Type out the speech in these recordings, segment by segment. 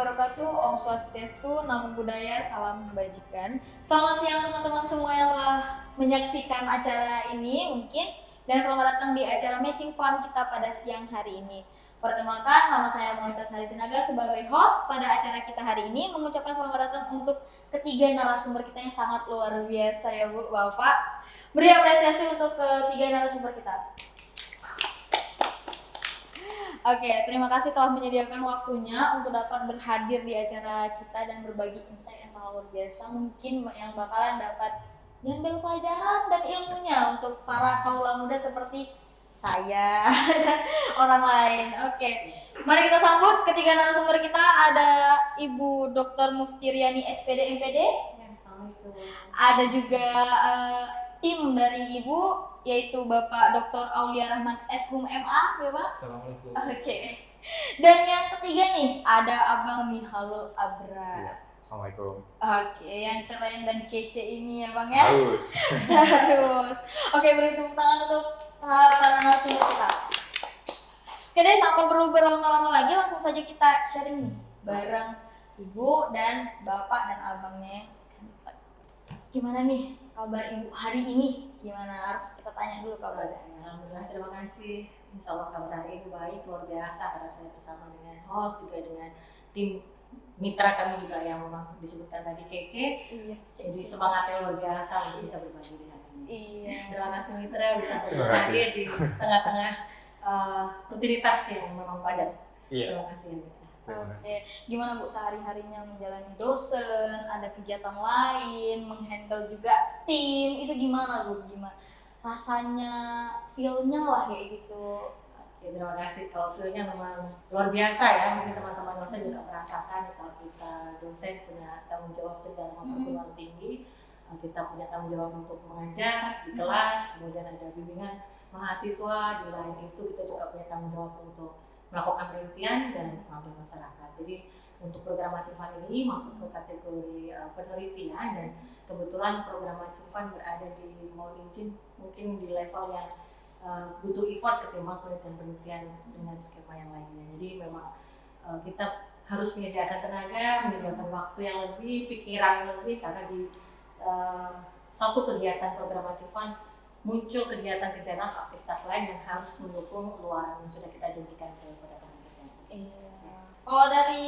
wabarakatuh. Om Swastiastu, Namo Buddhaya, Salam Kebajikan. Selamat siang teman-teman semua yang telah menyaksikan acara ini mungkin. Dan selamat datang di acara Matching Fun kita pada siang hari ini. Perkenalkan, nama saya Monita Sari Sinaga sebagai host pada acara kita hari ini. Mengucapkan selamat datang untuk ketiga narasumber kita yang sangat luar biasa ya Bu, Bapak. Beri apresiasi untuk ketiga narasumber kita. Oke, terima kasih telah menyediakan waktunya untuk dapat berhadir di acara kita dan berbagi insight yang sangat luar biasa. Mungkin yang bakalan dapat diambil pelajaran dan ilmunya untuk para kaula muda seperti saya dan orang lain. Oke, mari kita sambut ketiga narasumber kita. Ada Ibu Dr. Muftiriani SPD MPD. Assalamualaikum. Ada juga tim dari Ibu, yaitu Bapak Dr. Aulia Rahman SHUM MA, ya Pak? Assalamualaikum. Oke. Dan yang ketiga nih, ada Abang Mihalul Abra. Ya, Assalamualaikum. Oke, yang keren dan kece ini ya Bang ya? Harus. Harus. Oke, beri tepuk tangan untuk para narasumber kita. Oke deh, tanpa perlu berlama-lama lagi, langsung saja kita sharing nih bareng Ibu dan Bapak dan Abangnya. Gimana nih kabar Ibu hari ini? Gimana? Harus kita tanya dulu kabarnya. Alhamdulillah, terima kasih. Insya Allah kabar hari ini baik, luar biasa karena saya bersama dengan host juga dengan tim mitra kami juga yang memang disebutkan tadi kece. Iya. Jadi semangatnya luar biasa untuk bisa berbagi di hari ini. Iya. Terima kasih mitra bisa hadir di tengah-tengah rutinitas yang memang padat. Iya. Terima kasih ya mitra. Oke, gimana Bu sehari-harinya menjalani dosen, ada kegiatan lain, menghandle juga tim, itu gimana Bu? Gimana rasanya, feel-nya lah kayak gitu? Oke, terima kasih. Kalau feel-nya memang luar biasa ya, mungkin teman-teman dosen juga merasakan kalau kita dosen punya tanggung jawab dalam perguruan tinggi, kita punya tanggung jawab untuk mengajar di kelas, kemudian ada bimbingan mahasiswa, di lain itu kita juga punya tanggung jawab untuk melakukan penelitian dan pengabdian masyarakat. Jadi untuk program Matching Fun ini masuk ke kategori penelitian dan kebetulan program Matching Fun berada di mohon izin mungkin di level yang butuh effort ketimbang penelitian-penelitian dengan skema yang lainnya. Jadi memang kita harus menyediakan tenaga, menyediakan waktu yang lebih, pikiran yang lebih karena di satu kegiatan program Matching Fun muncul kegiatan-kegiatan aktivitas lain yang harus mendukung luaran yang sudah kita janjikan kepada teman-teman. Iya. Kalau dari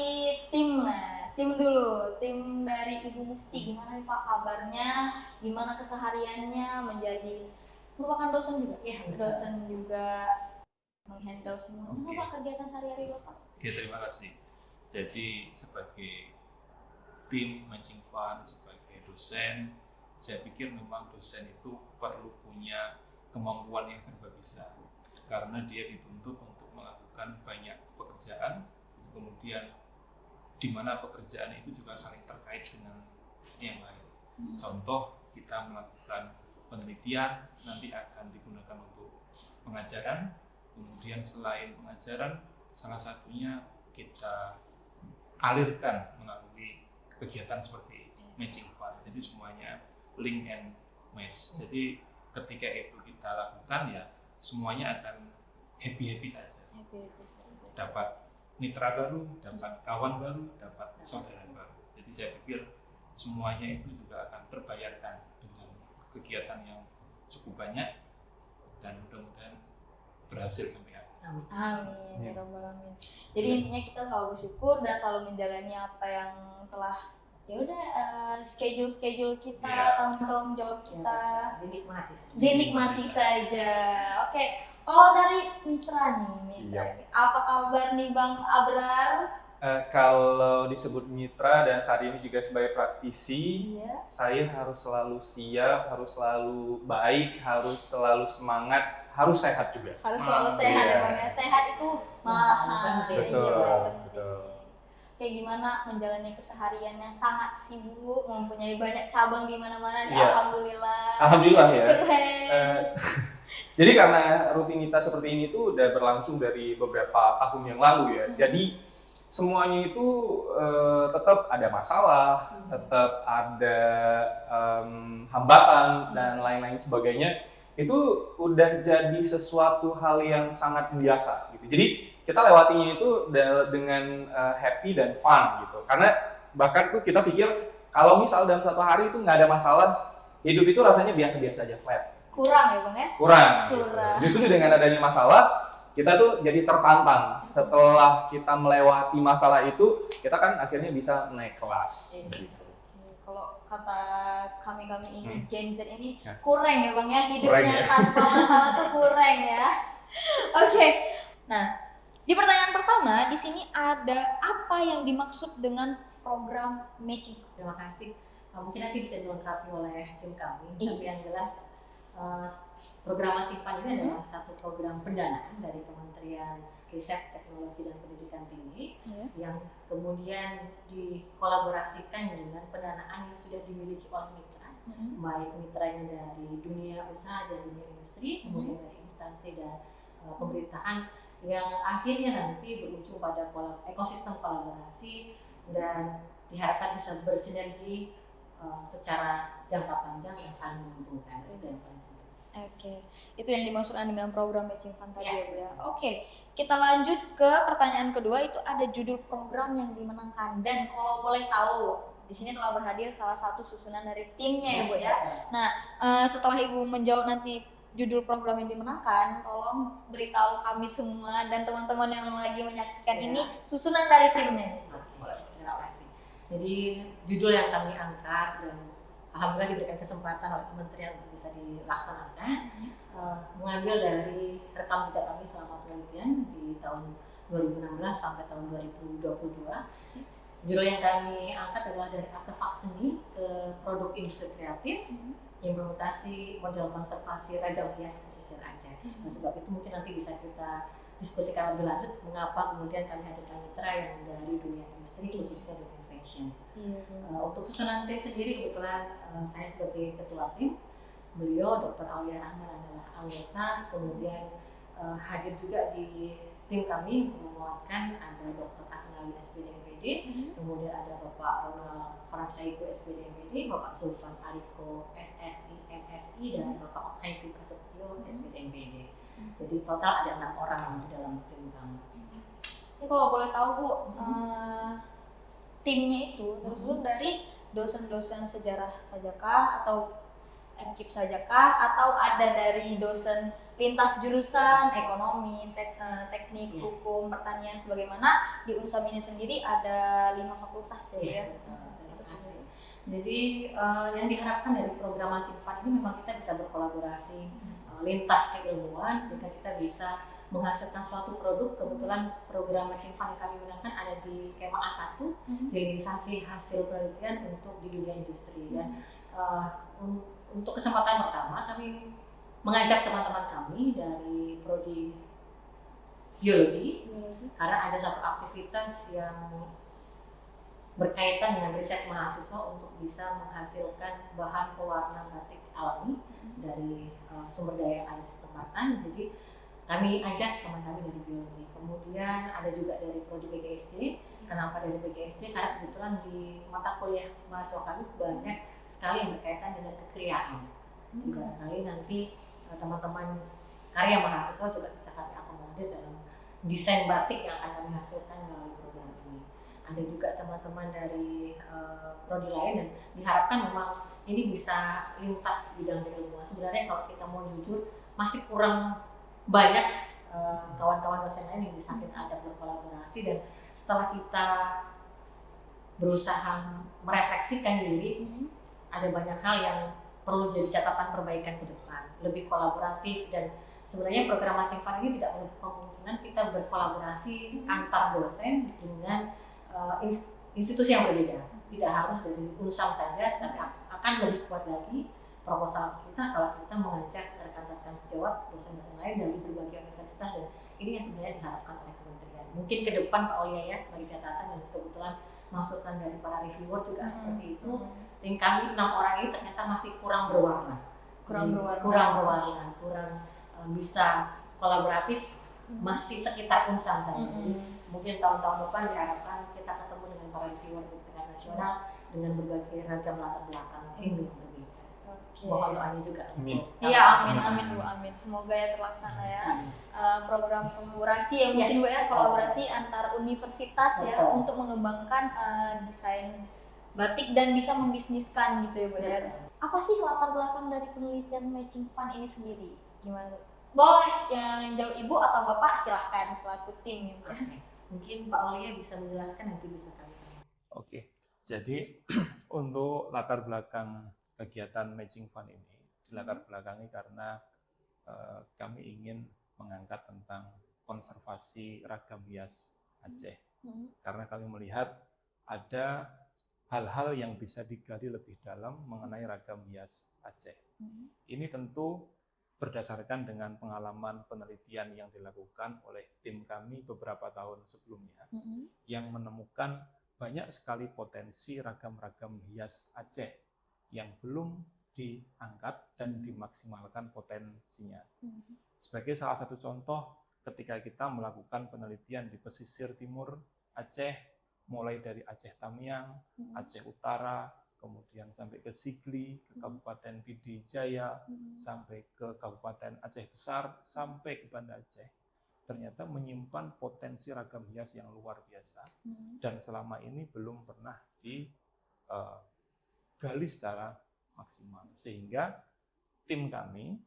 tim dulu, tim dari Ibu Mufti, gimana nih Pak kabarnya? Gimana kesehariannya menjadi merupakan dosen juga? Iya, Dosen juga menghandle semuanya. Apa Pak kegiatan sehari-hari Bapak? Oke, terima kasih. Jadi sebagai tim Matching Fun, sebagai dosen, saya pikir memang dosen itu perlu punya kemampuan yang serba bisa karena dia dituntut untuk melakukan banyak pekerjaan, kemudian di mana pekerjaan itu juga saling terkait dengan yang lain. Contoh, kita melakukan penelitian nanti akan digunakan untuk pengajaran, kemudian selain pengajaran salah satunya kita alirkan melalui kegiatan seperti Matching Fun. Jadi semuanya link and match. Jadi ketika itu kita lakukan ya semuanya akan happy saja. Dapat mitra baru, dapat kawan baru, dapat saudara baru. Jadi saya pikir semuanya itu juga akan terbayarkan dengan kegiatan yang cukup banyak dan mudah-mudahan berhasil sampai akhir. Amin, ya Rabbal Alamin. Jadi intinya kita selalu bersyukur dan selalu menjalani apa yang telah ya udah schedule kita, tanggung jawab kita, dinikmati saja. Oke, kalau dari mitra nih, apa kabar nih Bang Abrar? Kalau disebut mitra dan saat ini juga sebagai praktisi, saya harus selalu siap, harus selalu baik, harus selalu semangat, harus sehat juga. Harus selalu sehat ya Bang ya. Sehat itu mahal. Betul. Kayak gimana menjalani kesehariannya, sangat sibuk, mempunyai banyak cabang di mana-mana nih. Alhamdulillah. Alhamdulillah ya. Keren. Jadi karena rutinitas seperti ini tuh udah berlangsung dari beberapa tahun yang lalu ya. Jadi semuanya itu tetap ada masalah, tetap ada hambatan dan lain-lain sebagainya. Itu udah jadi sesuatu hal yang sangat biasa gitu. Jadi kita lewatinya itu dengan happy dan fun gitu. Karena bahkan tuh kita pikir kalau misal dalam satu hari itu nggak ada masalah, hidup itu rasanya biasa-biasa aja, flat. Kurang ya Bang ya? Kurang. Kurang. Gitu. Justru dengan adanya masalah, kita tuh jadi tertantang. Setelah kita melewati masalah itu, kita kan akhirnya bisa naik kelas. Gitu. Kalau kata kami ini Gen Z ini Ya. kurang ya Bang ya, hidupnya Kurang ya. tanpa masalah tuh kurang ya. Oke. Nah, di pertanyaan pertama di sini ada apa yang dimaksud dengan program matching? Terima kasih. Mungkin nanti bisa dilengkapi oleh tim kami. Iya. Tapi yang jelas program Matching Fund ini adalah satu program pendanaan dari Kementerian Riset, Teknologi dan Pendidikan Tinggi yang kemudian dikolaborasikan dengan pendanaan yang sudah dimiliki oleh mitra, baik mitranya dari dunia usaha dan dunia industri, kemudian dari instansi dan pemerintahan yang akhirnya nanti berujung pada ekosistem kolaborasi dan diharapkan bisa bersinergi secara jangka panjang dan saling menguntungkan. Itu yang paling penting. Oke, itu yang dimaksudkan dengan program matching fund tadi ya Bu ya. Ya. Oke, kita lanjut ke pertanyaan kedua, itu ada judul program yang dimenangkan dan kalau boleh tahu di sini telah berhadir salah satu susunan dari timnya ya Bu ya. Setelah Ibu menjawab nanti judul program yang dimenangkan, tolong beritahu kami semua dan teman-teman yang lagi menyaksikan ini susunan dari timnya nih. Terima kasih. Jadi judul yang kami angkat dan alhamdulillah diberikan kesempatan oleh kementerian untuk bisa dilaksanakan mengambil dari rekam jejak kami selama penelitian di tahun 2016 sampai tahun 2022. Judul yang kami angkat adalah dari artefak seni ke produk industri kreatif, implementasi model konservasi ragam hias pesisir Aceh. Nah, sebab itu mungkin nanti bisa kita diskusikan lebih lanjut mengapa kemudian kami hadirkan mitra yang dari dunia industri khususnya dunia fashion. Untuk susunan tim sendiri kebetulan saya sebagai ketua tim, beliau Dr. Aulia Rahman adalah anggota, kemudian hadir juga di tim kami untuk menguatkan ada Dr. Asnawi SPD MPD, kemudian ada Bapak Ronald Fransaiku SPD MPD, Bapak Sulfan Ariko SSI MSI dan Bapak Haifi Prasetyo SPD MPD. Jadi total ada 6 orang di dalam tim kami. Ini kalau boleh tahu Bu, timnya itu tersusun dari dosen-dosen sejarah sajakah atau FKIP sajakah atau ada dari dosen lintas jurusan ekonomi, teknik, hukum, pertanian, sebagaimana di Unsam ini sendiri ada 5 fakultas ya. Terima kasih. Jadi yang diharapkan dari program Matching Fund ini memang kita bisa berkolaborasi lintas keilmuan sehingga kita bisa menghasilkan suatu produk. Kebetulan program Matching Fund yang kami gunakan ada di skema A1, hilirisasi hasil penelitian untuk di dunia industri. Dan untuk kesempatan pertama kami mengajak teman-teman kami dari prodi biologi karena ada satu aktivitas yang berkaitan dengan riset mahasiswa untuk bisa menghasilkan bahan pewarna batik alami dari sumber daya air setempatan. Jadi kami ajak teman kami dari biologi. Kemudian ada juga dari prodi BGSD. Kenapa dari BGSD? Karena kebetulan di mata kuliah mahasiswa kami banyak sekali yang berkaitan dengan kekriaan. Barangkali nanti teman-teman karya mahasiswa juga bisa kami akomodir dalam desain batik yang akan kami hasilkan melalui program ini. Ada juga teman-teman dari prodi lain dan diharapkan memang ini bisa lintas bidang keilmuan. Sebenarnya kalau kita mau jujur masih kurang banyak kawan-kawan dosen lain yang bisa kita ajak berkolaborasi, dan setelah kita berusaha merefleksikan diri, ada banyak hal yang perlu jadi catatan perbaikan ke depan, lebih kolaboratif. Dan sebenarnya program Matching Fund ini tidak menutup kemungkinan kita berkolaborasi antar dosen dengan institusi yang berbeda. Tidak harus dari Unsam saja, tapi akan lebih kuat lagi proposal kita kalau kita mengajak rekan-rekan sejawat dosen-dosen lain dari berbagai universitas, dan ini yang sebenarnya diharapkan oleh kementerian. Mungkin ke depan Pak Aulia ya sebagai catatan, dan kebetulan masukan dari para reviewer juga seperti itu. Tim kami 6 orang ini ternyata masih kurang berwarna, kurang bisa kolaboratif, masih sekitar Unsam saja. Jadi mungkin tahun-tahun depan diharapkan kita ketemu dengan para reviewer di tingkat nasional dengan berbagai ragam latar belakang ilmu yang berbeda. mohon doanya juga. Amin. Iya, amin Bu, amin. Semoga ya terlaksana ya. Program kolaborasi ya mungkin Bu ya, kolaborasi antar universitas ya Betul. untuk mengembangkan desain batik dan bisa membisniskan gitu ya Bu ya. Apa sih latar belakang dari penelitian matching fund ini sendiri? Gimana tuh? Boleh yang jauh Ibu atau Bapak, silahkan selaku tim gitu ya. Mungkin Pak Aulia bisa menjelaskan, nanti bisa kami. Oke, jadi untuk latar belakang kegiatan matching fund ini dilatar belakangi karena kami ingin mengangkat tentang konservasi ragam hias Aceh. Karena kami melihat ada hal-hal yang bisa digali lebih dalam mengenai ragam hias Aceh. Ini tentu berdasarkan dengan pengalaman penelitian yang dilakukan oleh tim kami beberapa tahun sebelumnya, yang menemukan banyak sekali potensi ragam-ragam hias Aceh yang belum diangkat dan dimaksimalkan potensinya. Sebagai salah satu contoh, ketika kita melakukan penelitian di pesisir timur Aceh, mulai dari Aceh Tamiang, Aceh Utara, kemudian sampai ke Sigli, ke Kabupaten Pidi Jaya, sampai ke Kabupaten Aceh Besar, sampai ke Banda Aceh, ternyata menyimpan potensi ragam hias yang luar biasa dan selama ini belum pernah digali secara maksimal. Sehingga tim kami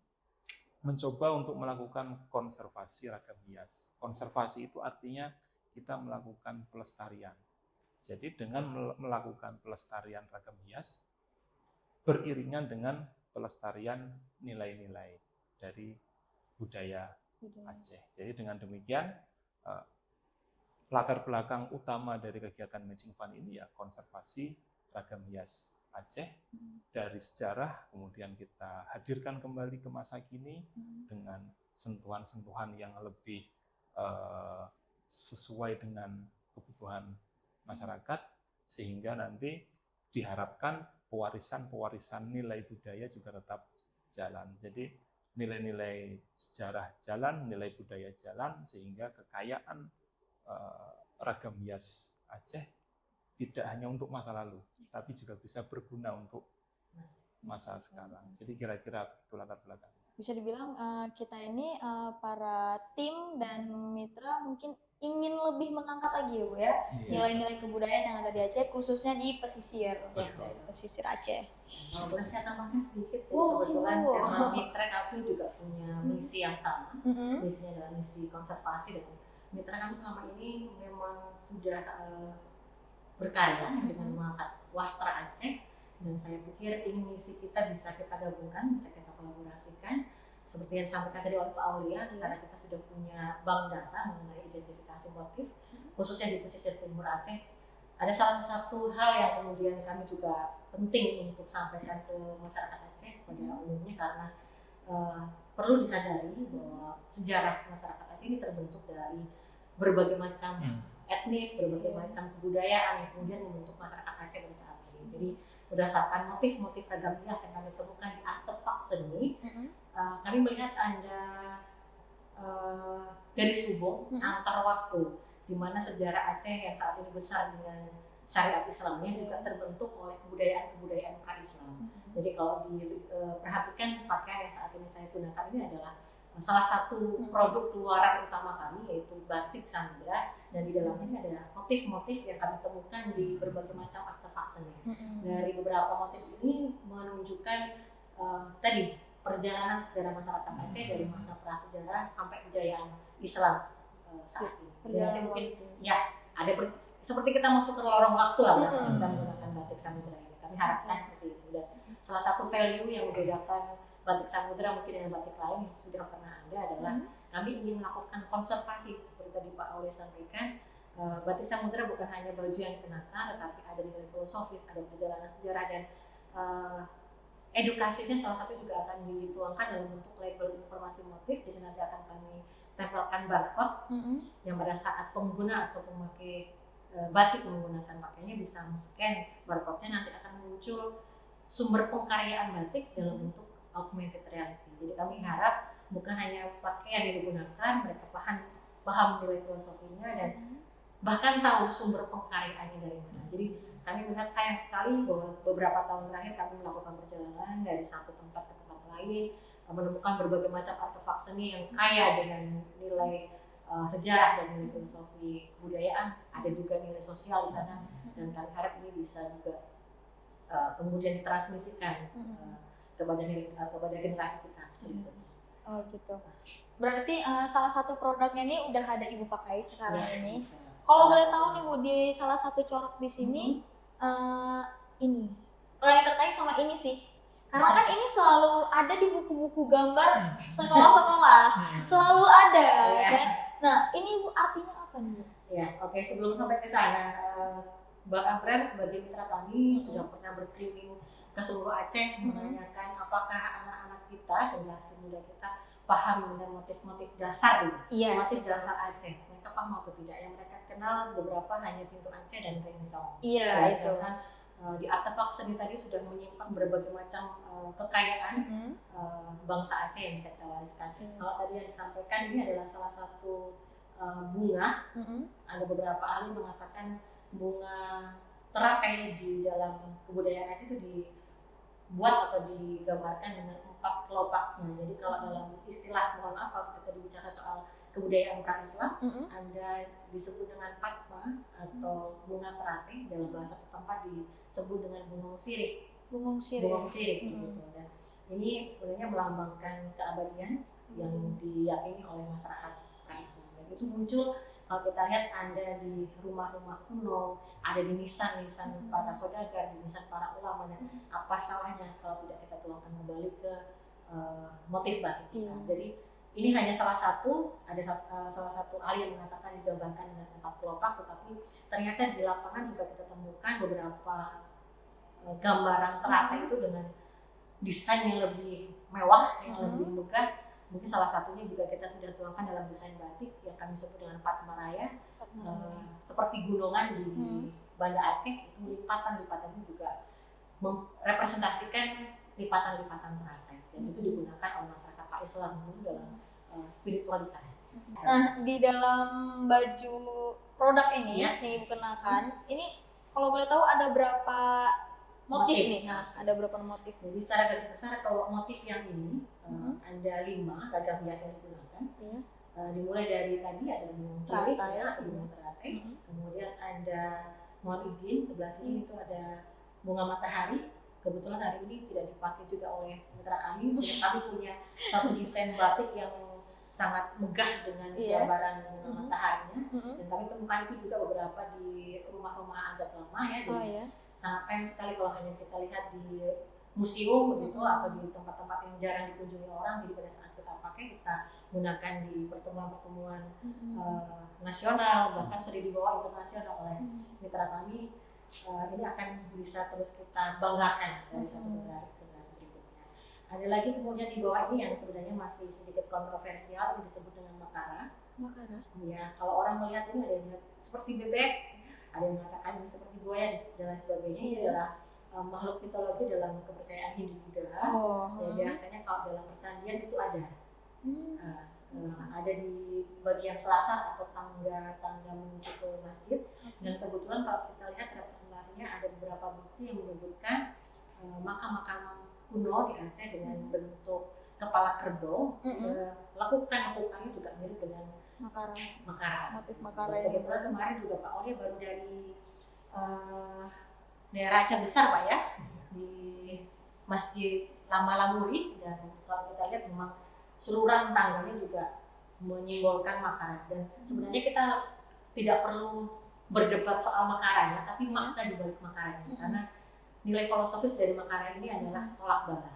mencoba untuk melakukan konservasi ragam hias. Konservasi itu artinya kita melakukan pelestarian. Jadi dengan melakukan pelestarian ragam hias, beriringan dengan pelestarian nilai-nilai dari budaya Aceh. Jadi dengan demikian, latar belakang utama dari kegiatan matching fund ini ya konservasi ragam hias Aceh dari sejarah, kemudian kita hadirkan kembali ke masa kini dengan sentuhan-sentuhan yang lebih sesuai dengan kebutuhan masyarakat, sehingga nanti diharapkan pewarisan nilai budaya juga tetap jalan. Jadi nilai-nilai sejarah jalan, nilai budaya jalan, sehingga kekayaan ragam hias Aceh tidak hanya untuk masa lalu, tapi juga bisa berguna untuk masa sekarang. Jadi kira-kira itu latar belakang. Bisa dibilang kita ini para tim dan mitra mungkin ingin lebih mengangkat lagi ya Bu ya, nilai-nilai kebudayaan yang ada di Aceh, khususnya di pesisir, dari pesisir Aceh. Boleh saya tambahkan sedikit ya, kebetulan karena mitra kami juga punya misi yang sama. Misinya adalah misi konservasi, dan mitra kami selama ini memang sudah berkarya dengan mengangkat wastra Aceh, dan saya pikir ini misi kita bisa kita gabungkan, bisa kita kolaborasikan seperti yang disampaikan tadi oleh Pak Aulia, karena kita sudah punya bank data mengenai identifikasi motif khususnya di pesisir timur Aceh. Ada salah satu hal yang kemudian kami juga penting untuk sampaikan ke masyarakat Aceh pada umumnya, karena perlu disadari bahwa sejarah masyarakat Aceh ini terbentuk dari berbagai macam etnis, berbagai macam kebudayaan yang kemudian membentuk masyarakat Aceh pada saat ini. Jadi berdasarkan motif-motif ragam hias yang kami temukan di artefak seni, kami melihat ada garis hubung antar waktu, di mana sejarah Aceh yang saat ini besar dengan syariat Islamnya juga terbentuk oleh kebudayaan pra-Islam. Jadi kalau diperhatikan pakaian yang saat ini saya gunakan ini adalah salah satu produk keluaran utama kami, yaitu batik Samudra, dan di dalamnya ada motif-motif yang kami temukan di berbagai macam artefak seni. Dari beberapa motif ini menunjukkan tadi perjalanan sejarah masyarakat Aceh dari masa prasejarah sampai kejayaan Islam saat ini. Jadi mungkin ya ada seperti kita masuk ke lorong waktu lah kita menggunakan batik Samudra ini. Kami harapkan seperti itu, dan salah satu value yang membedakan batik Samudra mungkin dengan batik lain yang sudah pernah ada adalah kami ingin melakukan konservasi seperti tadi Pak Aulia sampaikan. Batik Samudra bukan hanya baju yang dikenakan, tetapi ada nilai filosofis, ada perjalanan sejarah, dan edukasinya salah satu juga akan dituangkan dalam bentuk label informasi motif. Jadi nanti akan kami tempelkan barcode yang pada saat pengguna atau pemakai batik menggunakan pakaiannya bisa men-scan barcode-nya, nanti akan muncul sumber pengkaryaan batik dalam bentuk augmented reality. Jadi kami harap bukan hanya pakaian yang digunakan, mereka paham nilai filosofinya, dan bahkan tahu sumber pengkaryaannya dari mana. Jadi kami melihat sayang sekali bahwa beberapa tahun terakhir kami melakukan perjalanan dari satu tempat ke tempat lain, menemukan berbagai macam artefak seni yang kaya dengan nilai sejarah dan nilai filosofi kebudayaan, ada juga nilai sosial di sana, dan kami harap ini bisa juga kemudian ditransmisikan kepada generasi kita. Oh gitu. Berarti salah satu produknya ini udah ada Ibu pakai sekarang Ya, ini. gitu. Kalau boleh tahu nih Bu, di salah satu corak di sini ini. Kalau yang tertarik sama ini sih. Karena kan ini selalu ada di buku-buku gambar sekolah-sekolah, selalu ada, kan? Nah, ini Bu artinya apa nih Bu? Ya, oke, sebelum sampai ke sana, Mbak April sebagai mitra kami sudah pernah berkeliling ke seluruh Aceh menanyakan apakah anak-anak kita, generasi muda kita paham dengan motif-motif dasar ini, motif dasar Aceh. Mereka paham atau tidak? Yang mereka kenal beberapa hanya pintu Aceh dan rencong. Iya, itu. Sedangkan di artefak seni tadi sudah menyimpan berbagai macam kekayaan bangsa Aceh yang bisa kita wariskan. Kalau tadi yang disampaikan ini adalah salah satu bunga. Ada beberapa ahli mengatakan bunga teratai di dalam kebudayaan Aceh itu dibuat atau digambarkan dengan 4 kelopak. Jadi kalau dalam istilah, mohon maaf kalau kita tadi bicara soal kebudayaan pra-Islam, Anda disebut dengan Patma atau bunga teratai, dalam bahasa setempat disebut dengan bungung sirih. Bungung sirih gitu. Dan ini sebenarnya melambangkan keabadian yang diyakini oleh masyarakat pra-Islam. Dan itu muncul kalau kita lihat Anda di rumah-rumah kuno, ada di nisan-nisan para saudagar, di nisan para ulama, dan apa salahnya kalau tidak kita tuangkan kembali ke motif batik kita. Jadi ini hanya salah satu, salah satu ahli yang mengatakan digambarkan dengan 4 kelopak, tetapi ternyata di lapangan juga kita temukan beberapa gambaran teratai itu dengan desain yang lebih mewah, yang lebih megah. Mungkin salah satunya juga kita sudah tuangkan dalam desain batik yang kami sebut dengan Patma Raya, seperti gunungan di Banda Aceh, itu lipatan-lipatannya juga merepresentasikan lipatan-lipatan teratai, dan itu digunakan oleh masyarakat Pak Islam dalam spiritualitas. Nah, di dalam baju produk ini yang Ibu kenakan, ini kalau boleh tahu ada berapa motif nih? Nah, ada berapa motif? Jadi secara garis besar kalau motif yang ini ada 5 ragam hias yang digunakan. Dimulai dari tadi ada bunga cilik atau bunga teratai, kemudian ada, mohon izin sebelah sini itu ada bunga matahari. Kebetulan hari ini tidak dipakai juga oleh mitra kami. Kami punya satu desain batik yang sangat megah dengan gambaran bunga mataharinya, dan kami temukan itu juga beberapa di rumah-rumah adat lama ya. Jadi sangat sayang sekali kalau hanya kita lihat di museum begitu atau di tempat-tempat yang jarang dikunjungi orang. Jadi pada saat kita pakai, kita gunakan di pertemuan-pertemuan nasional, bahkan sudah dibawa internasional oleh mitra kami. Ini akan bisa terus kita banggakan dari satu generasi ke generasi berikutnya. Ada lagi kemudian di bawah ini yang sebenarnya masih sedikit kontroversial, ini disebut dengan makara. Ya, kalau orang melihat ini ada yang melihat seperti bebek, ada yang mengatakan ini seperti buaya dan lain sebagainya. Ini adalah makhluk mitologi dalam kepercayaan Hindu-Buddha. Ya, biasanya kalau dalam persandian itu ada. Ada di bagian selasar atau tangga menuju ke masjid, dan kebetulan kalau kita lihat representasinya ada beberapa bukti yang menyebutkan makam-makam kuno di Aceh dengan bentuk kepala kerbau. Lekukannya juga mirip dengan makara. Motif makara ini. Kebetulan kemarin juga Pak Oleh baru dari daerah Aceh Besar Pak ya, di Masjid Lama Lamuri, dan kalau kita lihat memang seluruh tangganya juga menyimbolkan makara. Dan sebenarnya kita tidak perlu berdebat soal makaranya, tapi makna di balik makaranya, karena nilai filosofis dari makara ini adalah tolak bala.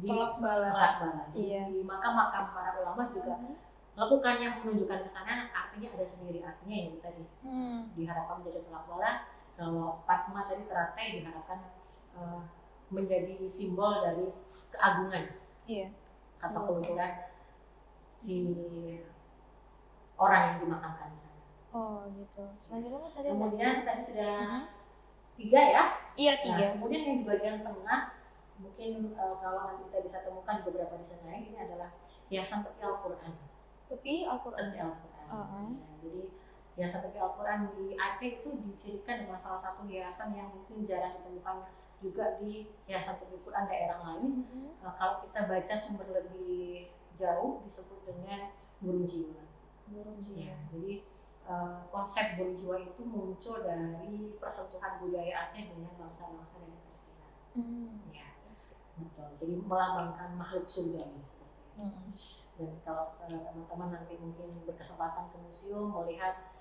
Tolak bala. Di makam-makam para ulama juga lakukannya menunjukkan ke sana, artinya ada sendiri artinya yang tadi diharapkan menjadi tolak bala. Kalau Patma tadi teratai diharapkan menjadi simbol dari keagungan atau keluhuran si orang yang dimakamkan di sana. Oh gitu. Selanjutnya tadi kemudian tadi sudah 3 ya? Iya 3. Nah, kemudian yang di bagian tengah mungkin kalau nanti kita bisa temukan beberapa di sana, ini adalah hiasan tepi Al-Quran. Tepi Al-Quran. Ya, jadi Yayasan Tepi Al-Quran di Aceh itu dicirikan dengan salah satu yayasan yang mungkin jarang ditemukan juga di yayasan Tepi Al-Quran daerah lain. Kalau kita baca sumber lebih jauh disebut dengan burung jiwa. Burung Ya, jiwa. jadi konsep burung jiwa itu muncul dari persentuhan budaya Aceh dengan bangsa-bangsa dari Persia. Ya, betul. Jadi melambangkan makhluk surgawi seperti itu. Dan kalau teman-teman nanti mungkin berkesempatan ke museum melihat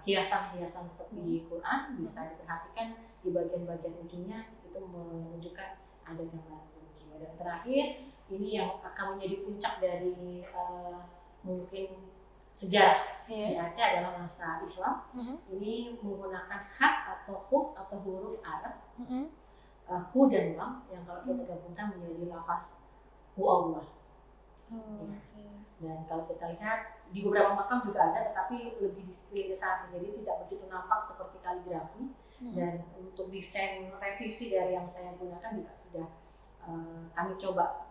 hiasan-hiasan tepi Quran, bisa diperhatikan di bagian-bagian ujungnya itu menunjukkan ada gambaran burung jiwa. Dan terakhir ini yang akan menjadi puncak dari mungkin sejarah. Di Aceh adalah masa Islam. Ini menggunakan hak atau huruf atau huruf Arab, hu dan lam, yang kalau kita gabungkan menjadi lafaz hu Allah. Dan kalau kita lihat di beberapa makam juga ada, tetapi lebih distilisasi, jadi tidak begitu nampak seperti kaligrafi. Dan untuk desain revisi dari yang saya gunakan juga sudah kami coba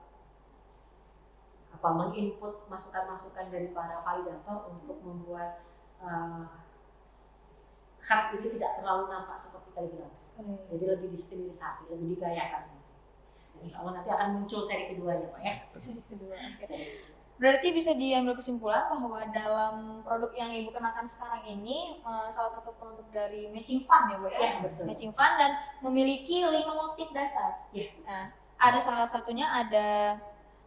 menginput masukan-masukan dari para validator untuk membuat khat ini tidak terlalu nampak seperti kaligrafi. Jadi lebih distilisasi, lebih digayakan. Insya Allah nanti akan muncul seri keduanya, Pak ya. Seri kedua. Berarti bisa diambil kesimpulan bahwa dalam produk yang Ibu kenakan sekarang ini salah satu produk dari Matching Fun ya Bu ya? Ya, betul. Matching Fun dan memiliki 5 motif dasar. Ya. Nah, ada salah satunya ada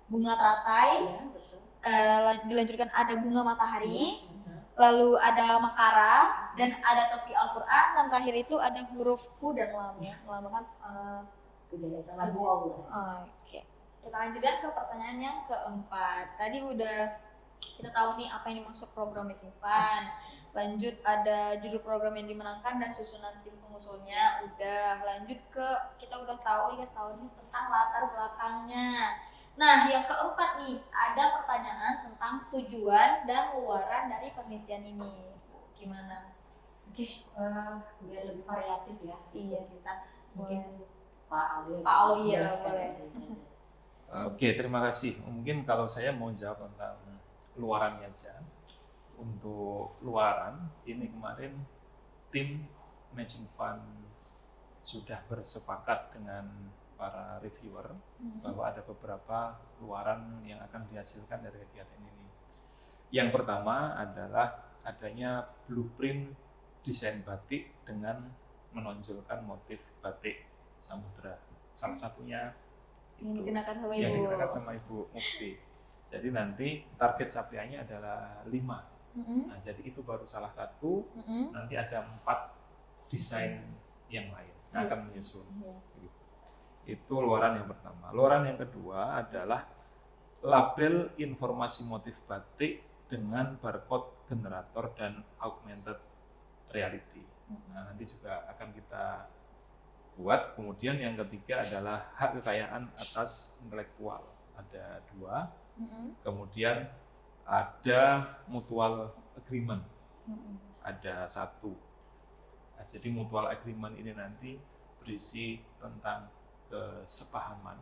bunga teratai, Ya, betul. dilanjutkan ada bunga matahari, lalu ada makara, dan ada topi Al-Quran, dan terakhir itu ada huruf hu dan lam ya, melambangkan Kejadian sama Bu Allah. Oke. Kita lanjutkan ke pertanyaan yang keempat. Tadi udah kita tahu nih apa yang dimaksud program Matching Fun. Lanjut ada judul program yang dimenangkan dan susunan tim pengusulnya. Udah lanjut ke kita udah tahu nih tentang latar belakangnya. Nah, yang keempat nih ada pertanyaan tentang tujuan dan luaran dari penelitian ini. Gimana? Oke, biar lebih variatif ya. Iya. Kita Boleh. mungkin Pak Pak Aulia menjelaskan. boleh. Oke, terima kasih. Mungkin kalau saya mau jawab tentang luarannya aja. Untuk luaran, ini kemarin tim Matching Fun sudah bersepakat dengan para reviewer bahwa ada beberapa luaran yang akan dihasilkan dari kegiatan ini. Yang pertama adalah adanya blueprint desain batik dengan menonjolkan motif batik samudra. Salah satunya Yang itu dikenakan sama yang Ibu. dikenakan sama Ibu Mufti. Jadi nanti target capaiannya adalah 5. Nah, jadi itu baru salah satu. Nanti ada 4 desain yang lain yang akan menyusul. Itu luaran yang pertama. Luaran yang kedua adalah label informasi motif batik dengan barcode generator dan augmented reality. Nah, nanti juga akan kita buat. Kemudian yang ketiga adalah hak kekayaan atas intelektual. Ada 2. Kemudian ada mutual agreement. Ada 1. Nah, jadi mutual agreement ini nanti berisi tentang kesepahaman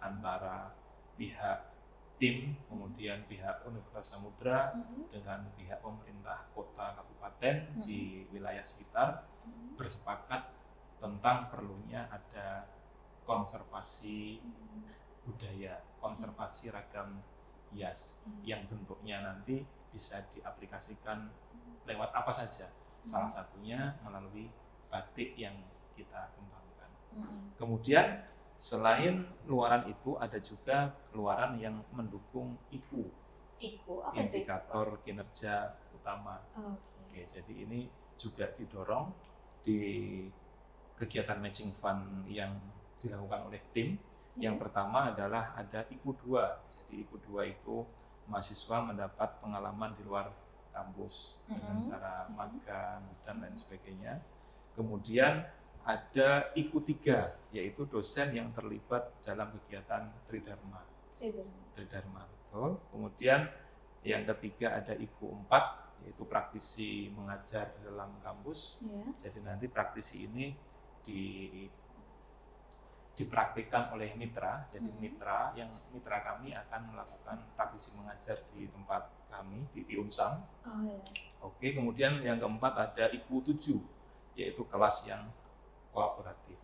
antara pihak tim, kemudian pihak Universitas Samudra dengan pihak pemerintah kota kabupaten di wilayah sekitar bersepakat tentang perlunya ada konservasi budaya, konservasi ragam hias yang bentuknya nanti bisa diaplikasikan lewat apa saja. Salah satunya melalui batik yang kita kembangkan. Kemudian selain luaran itu ada juga luaran yang mendukung IKU, apa itu? indikator kinerja utama. Oke, jadi ini juga didorong di kegiatan Matching Fun yang dilakukan oleh tim. Yang pertama adalah ada IKU 2. Jadi IKU 2 itu mahasiswa mendapat pengalaman di luar kampus dengan cara magang dan lain sebagainya. Kemudian ada IKU 3, yaitu dosen yang terlibat dalam kegiatan Tridharma. Betul. Kemudian yang ketiga ada IKU 4, yaitu praktisi mengajar di dalam kampus. Jadi nanti praktisi ini dipraktikkan oleh mitra. Jadi mitra kami akan melakukan praktisi mengajar di tempat kami di Unsam. Oh ya. Oke, kemudian yang keempat ada IKU 7, yaitu kelas yang kolaboratif.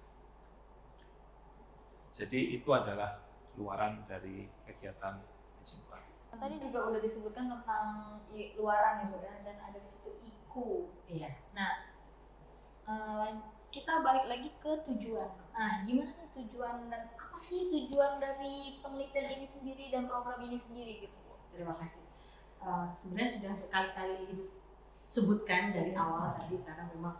Jadi itu adalah luaran dari kegiatan Matching Fund. Tadi juga udah disebutkan tentang luaran ya Bu ya, dan ada di situ IKU. Iya. Nah, kita balik lagi ke tujuan. Nah, gimana nih tujuan dan apa sih tujuan dari penelitian ini sendiri dan program ini sendiri gitu Bu? Terima kasih. Sebenarnya sudah berkali-kali disebutkan dari awal tadi, karena memang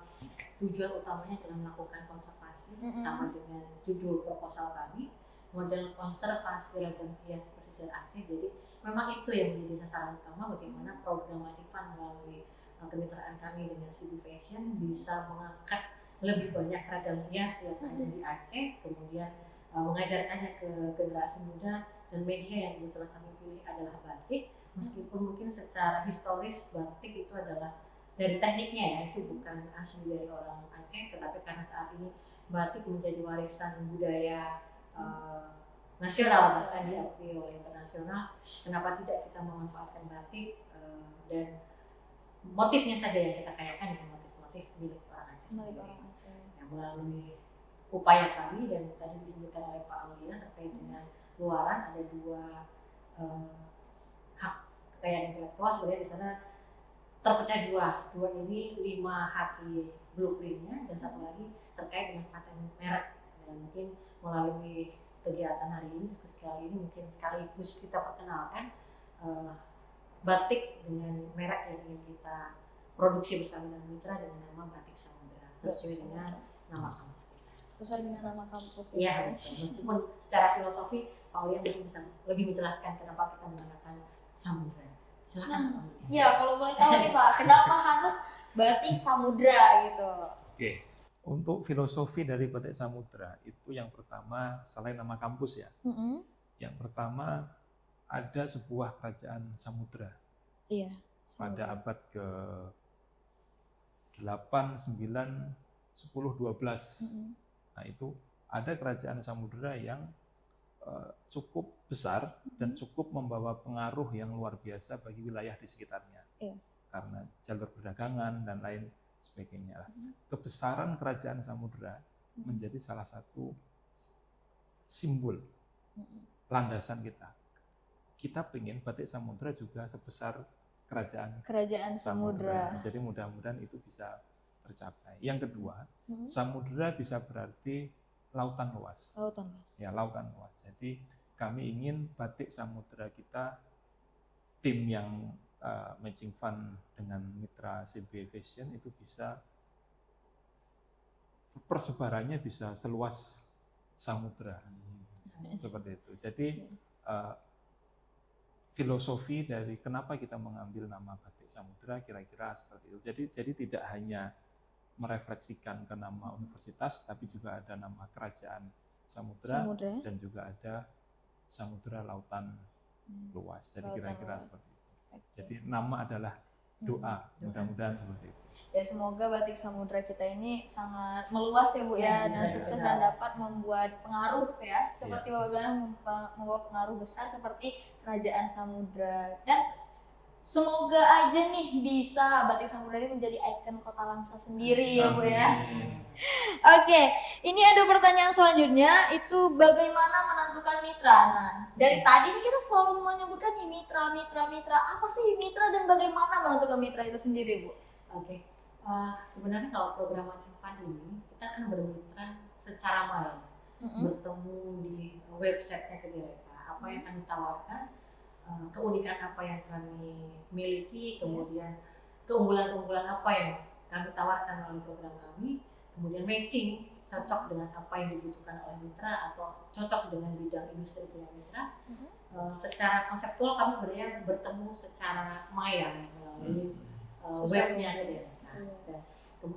tujuan utamanya adalah melakukan konservasi sama dengan judul proposal kami, model konservasi ragam hias pesisir Aceh. Jadi memang itu yang menjadi sasaran utama, bagaimana program Matching Fund melalui kemitraan kami dengan CB Fashion bisa mengangkat lebih banyak ragam hias yang ada di Aceh, kemudian mengajarkannya ke generasi muda, dan media yang kebetulan kami pilih adalah batik. Meskipun mungkin secara historis batik itu adalah dari tekniknya ya, itu bukan asli dari orang Aceh, tetapi karena saat ini batik menjadi warisan budaya nasional, bahkan diakui oleh internasional, kenapa tidak kita memanfaatkan batik dan motifnya saja yang kita kayakan dengan motif-motif milik orang Aceh sendiri. Yang melalui upaya kami, dan tadi disebutkan oleh Pak Aulia terkait dengan luaran, ada 2 hak kekayaan intelektual. Sebenarnya di sana terpecah 2 ini 5 hak blueprintnya, dan 1 lagi terkait dengan paten merek. Dan mungkin melalui kegiatan hari ini, diskusi kali ini, mungkin sekaligus kita perkenalkan batik dengan merek yang ingin kita produksi bersama dengan mitra dengan nama Batik Samudra, sesuai dengan nama kampus kita. Sesuai dengan nama kampus. Iya, meskipun secara filosofi Pak Aulia mungkin bisa lebih menjelaskan kenapa kita menggunakan samudra. Silakan. Ya, kalau boleh tahu nih Pak, kenapa harus Batik Samudra gitu? Oke, untuk filosofi dari Batik Samudra itu yang pertama, selain nama kampus ya, yang pertama ada sebuah kerajaan samudra. Iya. Pada abad ke 8, 9, 10, 12. Nah itu ada kerajaan samudra yang cukup besar dan cukup membawa pengaruh yang luar biasa bagi wilayah di sekitarnya. Iya. Karena jalur perdagangan dan lain sebagainya. Kebesaran kerajaan samudra menjadi salah satu simbol landasan kita. Kita pengen Batik Samudra juga sebesar kerajaan samudra. Jadi mudah-mudahan itu bisa tercapai. Yang kedua, samudra bisa berarti lautan luas. Lautan luas. Ya, lautan luas. Jadi kami ingin Batik Samudra kita, tim yang Matching Fund dengan mitra CB Fashion itu bisa persebarannya bisa seluas samudra. Seperti itu. Jadi filosofi dari kenapa kita mengambil nama Batik Samudra kira-kira seperti itu. Jadi tidak hanya merefleksikan ke nama universitas, tapi juga ada nama kerajaan samudra. Dan juga ada samudra lautan luas. Jadi kira-kira seperti itu. Jadi nama adalah doa, mudah-mudahan seperti itu. Ya, semoga Batik Samudra kita ini sangat meluas ya Bu ya, dan sukses dan dapat membuat pengaruh ya, seperti Bapak bilang, membawa pengaruh besar seperti kerajaan samudra. Dan semoga aja nih bisa Batik Samudra ini menjadi ikon Kota Langsa sendiri ya Bu ya. Oke, ini ada pertanyaan selanjutnya, itu bagaimana menentukan mitra. Nah, dari tadi nih kita selalu menyebutkan nih mitra. Apa sih mitra dan bagaimana menentukan mitra itu sendiri Bu? Oke. Sebenarnya kalau program Matching Fund ini kita akan bermitra secara main, bertemu di websitenya Kedirepa, apa yang kami tawarkan, keunikan apa yang kami miliki, kemudian keunggulan-keunggulan apa yang kami tawarkan melalui program kami, kemudian matching cocok dengan apa yang dibutuhkan oleh mitra atau cocok dengan bidang industri punya mitra. Secara konseptual kami sebenarnya bertemu secara maya melalui webnya Kedirepa. Dan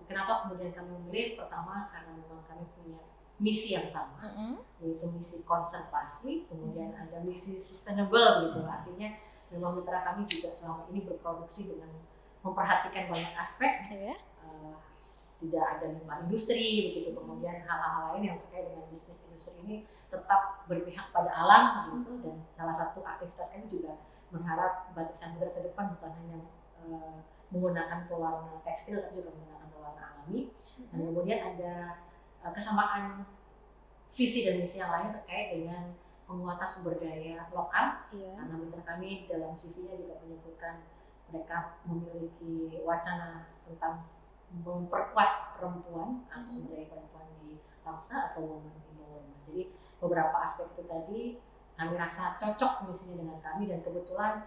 kenapa kemudian kami memilih? Pertama karena memang kami punya misi yang sama, yaitu misi konservasi, kemudian ada misi sustainable gitu. Artinya memang mitra kami juga selama ini berproduksi dengan memperhatikan banyak aspek, tidak ada limbah industri begitu, kemudian hal-hal lain yang terkait dengan bisnis industri ini tetap berpihak pada alam gitu. Dan salah satu aktivitas kami juga berharap batik samudra ke depan bukan hanya menggunakan pewarna tekstil tapi juga menggunakan pewarna alami. Dan kemudian ada kesamaan visi dan misi yang lain terkait dengan penguatan sumber daya lokal. Karena mitra kami dalam CV-nya juga menyebutkan mereka memiliki wacana tentang memperkuat perempuan atau sumber daya perempuan di bangsa atau women empowerment. Jadi beberapa aspek itu tadi kami rasa cocok misinya dengan kami, dan kebetulan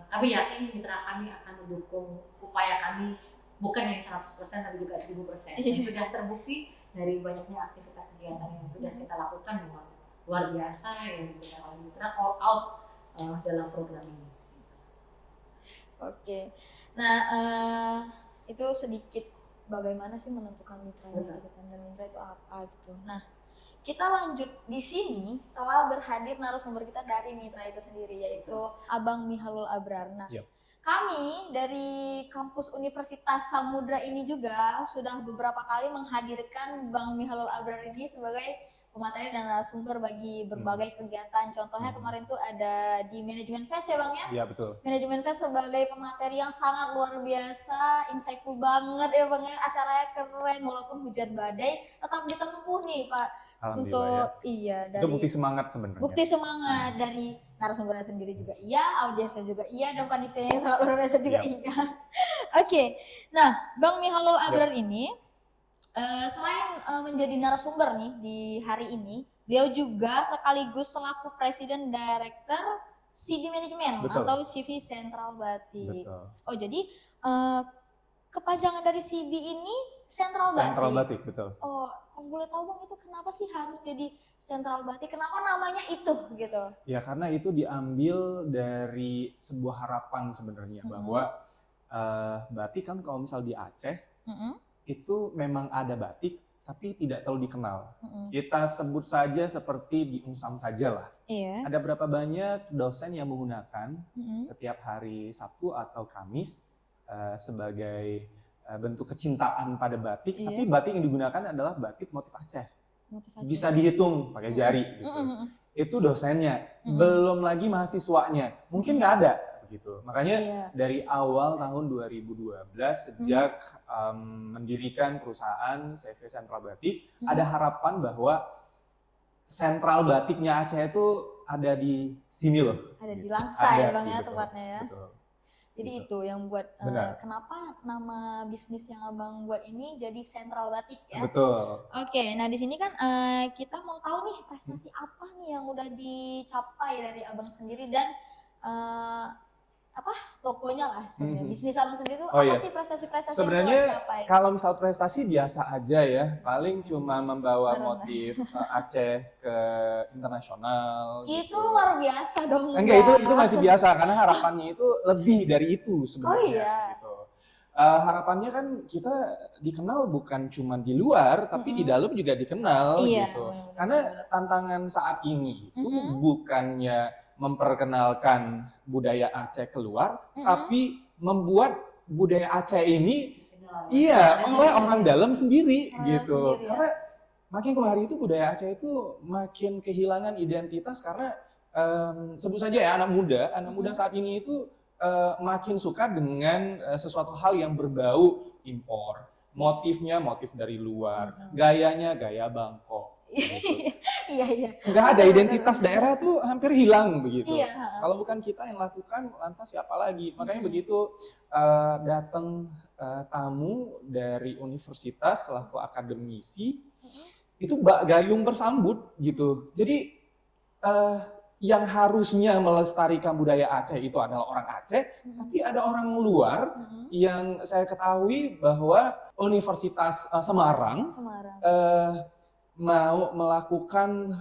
kami yakin mitra kami akan mendukung upaya kami bukan yang 100% tapi juga 1000%. Dan sudah terbukti dari banyaknya aktivitas kegiatan yang sudah kita lakukan, memang luar biasa yang diberikan oleh mitra all out dalam program ini. Oke, nah itu sedikit bagaimana sih menentukan mitranya gitu kan, dan mitra itu apa gitu. Nah, kita lanjut di sini telah berhadir narasumber kita dari mitra itu sendiri, yaitu Abang Mihalul Abrar. Nah, kami dari kampus Universitas Samudra ini juga sudah beberapa kali menghadirkan Bang Mihalul Abrar ini sebagai pemateri dan narasumber bagi berbagai kegiatan. Contohnya kemarin tuh ada di Manajemen Fest ya Bang ya? Iya betul. Manajemen Fest sebagai pemateri yang sangat luar biasa, insightful banget ya Bang ya. Acaranya keren walaupun hujan badai, tetap ditempuh nih Pak. Untuk dari itu bukti semangat sebenarnya. Bukti semangat dari narasumbernya sendiri juga iya, audiensnya juga iya, dan panitia yang sangat luar biasa juga iya. Oke. Nah, Bang Mihalul Abrar ini selain menjadi narasumber nih di hari ini, beliau juga sekaligus selaku Presiden Director CB Management atau CV Sentral Batik. Oh, jadi kepanjangan dari CB ini Sentral Batik. Sentral Batik, betul. Oh, kalau boleh tahu Bang, itu kenapa sih harus jadi Sentral Batik? Kenapa namanya itu gitu? Ya, karena itu diambil dari sebuah harapan sebenarnya bahwa batik kan kalau misal di Aceh itu memang ada batik, tapi tidak terlalu dikenal. Kita sebut saja seperti di Unsam saja lah. Ada berapa banyak dosen yang menggunakan setiap hari Sabtu atau Kamis sebagai bentuk kecintaan pada batik, tapi batik yang digunakan adalah batik motif Aceh. Bisa dihitung pakai jari gitu. Itu dosennya, belum lagi mahasiswanya. Mungkin nggak ada. Gitu. Makanya dari awal tahun 2012 sejak mendirikan perusahaan CV Sentral Batik, ada harapan bahwa sentral batiknya Aceh itu ada di sini loh. Ada di Langsa ya Bang ya tempatnya ya. Betul. Jadi itu yang buat kenapa nama bisnis yang Abang buat ini jadi Sentral Batik ya. Betul. Oke, nah di sini kan kita mau tahu nih prestasi apa nih yang udah dicapai dari Abang sendiri, dan tokonya lah sebenarnya. Bisnis Abang sendiri itu apa sih prestasi-prestasi sebenarnya yang dicapai? Kalau misal prestasi biasa aja ya, paling cuma membawa motif Aceh ke internasional. Itu gitu. luar biasa dong. Enggak, itu masih biasa karena harapannya itu lebih dari itu sebenarnya. Gitu. Harapannya kan kita dikenal bukan cuma di luar, tapi di dalam juga dikenal gitu. Karena tantangan saat ini itu bukannya memperkenalkan budaya Aceh keluar, tapi membuat budaya Aceh ini oleh orang dalam sendiri gitu. Karena makin kemari itu budaya Aceh itu makin kehilangan identitas karena sebut saja ya anak muda saat ini itu makin suka dengan sesuatu hal yang berbau impor. Motifnya motif dari luar, gayanya gaya Bangkok. Gitu. Nggak ada identitas daerah tuh hampir hilang begitu. Kalau bukan kita yang lakukan, lantas siapa lagi? Makanya begitu datang tamu dari universitas selaku akademisi, itu gayung bersambut gitu. Jadi yang harusnya melestarikan budaya Aceh itu adalah orang Aceh, tapi ada orang luar yang saya ketahui bahwa Universitas Semarang. Mau melakukan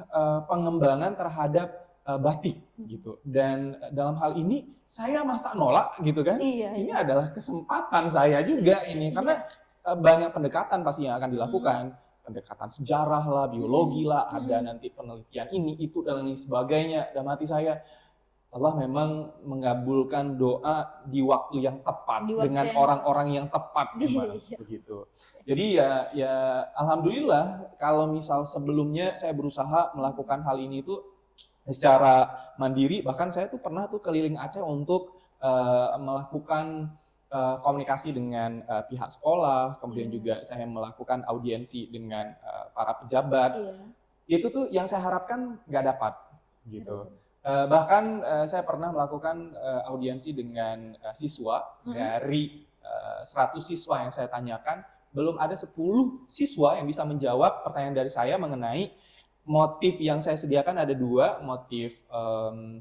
pengembangan terhadap batik gitu, dan dalam hal ini saya masa nolak gitu kan. Ini adalah kesempatan saya juga ini, karena banyak pendekatan pasti yang akan dilakukan, pendekatan sejarah lah, biologi lah, ada nanti penelitian ini itu dan lain sebagainya. Dalam hati saya, Allah memang mengabulkan doa di waktu yang tepat dengan orang-orang yang tepat memang begitu. Jadi ya alhamdulillah kalau misal sebelumnya saya berusaha melakukan hal ini itu secara mandiri. Bahkan saya tuh pernah tuh keliling Aceh untuk melakukan komunikasi dengan pihak sekolah, kemudian juga saya melakukan audiensi dengan para pejabat. Itu tuh yang saya harapkan nggak dapat gitu. Bahkan saya pernah melakukan audiensi dengan siswa dari 100 siswa yang saya tanyakan, belum ada 10 siswa yang bisa menjawab pertanyaan dari saya mengenai motif yang saya sediakan. Ada 2, motif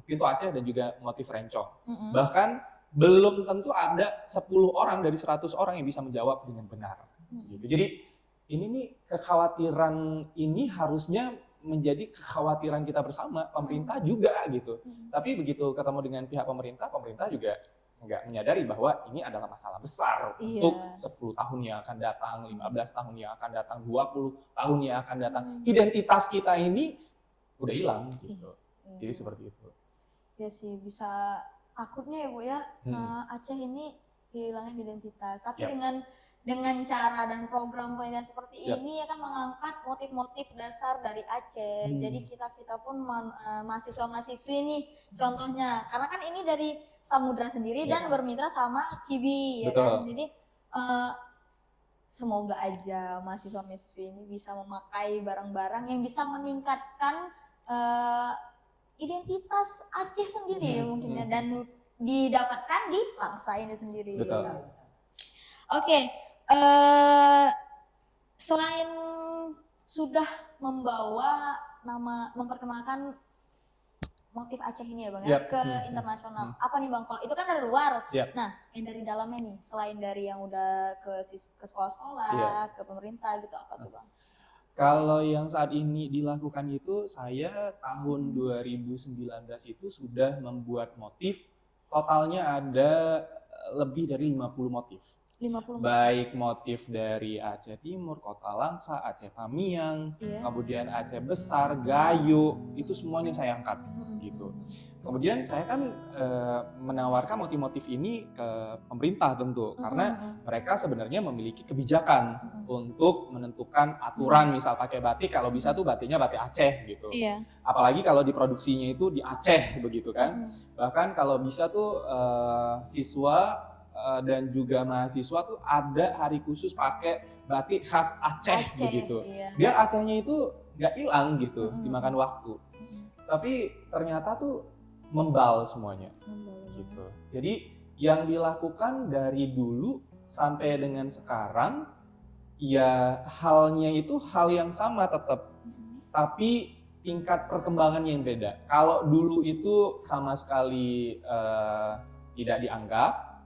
pintu Aceh dan juga motif rencong. Bahkan belum tentu ada 10 orang dari 100 orang yang bisa menjawab dengan benar. Gitu. Jadi ini nih, kekhawatiran ini harusnya menjadi kekhawatiran kita bersama, pemerintah juga gitu. Tapi begitu ketemu dengan pihak pemerintah juga nggak menyadari bahwa ini adalah masalah besar untuk 10 tahun yang akan datang, 15 tahun yang akan datang, 20 tahun yang akan datang. Identitas kita ini udah hilang gitu. Jadi seperti itu. Ya sih, bisa takutnya ya Bu ya, Aceh ini kehilangan identitas. Tapi dengan cara dan program penelitian seperti ini ya kan mengangkat motif-motif dasar dari Aceh. Jadi kita pun mahasiswa-mahasiswi nih contohnya, karena kan ini dari Samudra sendiri dan bermitra sama Cibi ya kan. Jadi semoga aja mahasiswa-mahasiswi ini bisa memakai barang-barang yang bisa meningkatkan identitas Aceh sendiri mungkinnya, dan didapatkan di Langsa ini sendiri. Oke. Selain sudah membawa nama, memperkenalkan motif Aceh ini ya Bang ke internasional, apa nih Bang? Kalau itu kan dari luar, nah yang dari dalamnya nih, selain dari yang udah ke sekolah-sekolah, ke pemerintah gitu, apa tuh Bang? Kalau yang saat ini dilakukan itu, saya tahun 2019 itu sudah membuat motif, totalnya ada lebih dari 50 motif. Baik motif dari Aceh Timur, Kota Langsa, Aceh Tamiang, kemudian Aceh Besar, Gayo, itu semuanya saya angkat gitu. Kemudian saya kan menawarkan motif-motif ini ke pemerintah tentu, karena mereka sebenarnya memiliki kebijakan untuk menentukan aturan, misal pakai batik, kalau bisa tuh batiknya batik Aceh gitu. Apalagi kalau diproduksinya itu di Aceh begitu kan. Bahkan kalau bisa tuh siswa dan juga mahasiswa tuh ada hari khusus pakai batik khas Aceh begitu. Biar Acehnya itu nggak hilang gitu dimakan waktu. Tapi ternyata tuh membal semuanya gitu. Jadi yang dilakukan dari dulu sampai dengan sekarang ya halnya itu hal yang sama tetap, tapi tingkat perkembangan yang beda. Kalau dulu itu sama sekali tidak dianggap,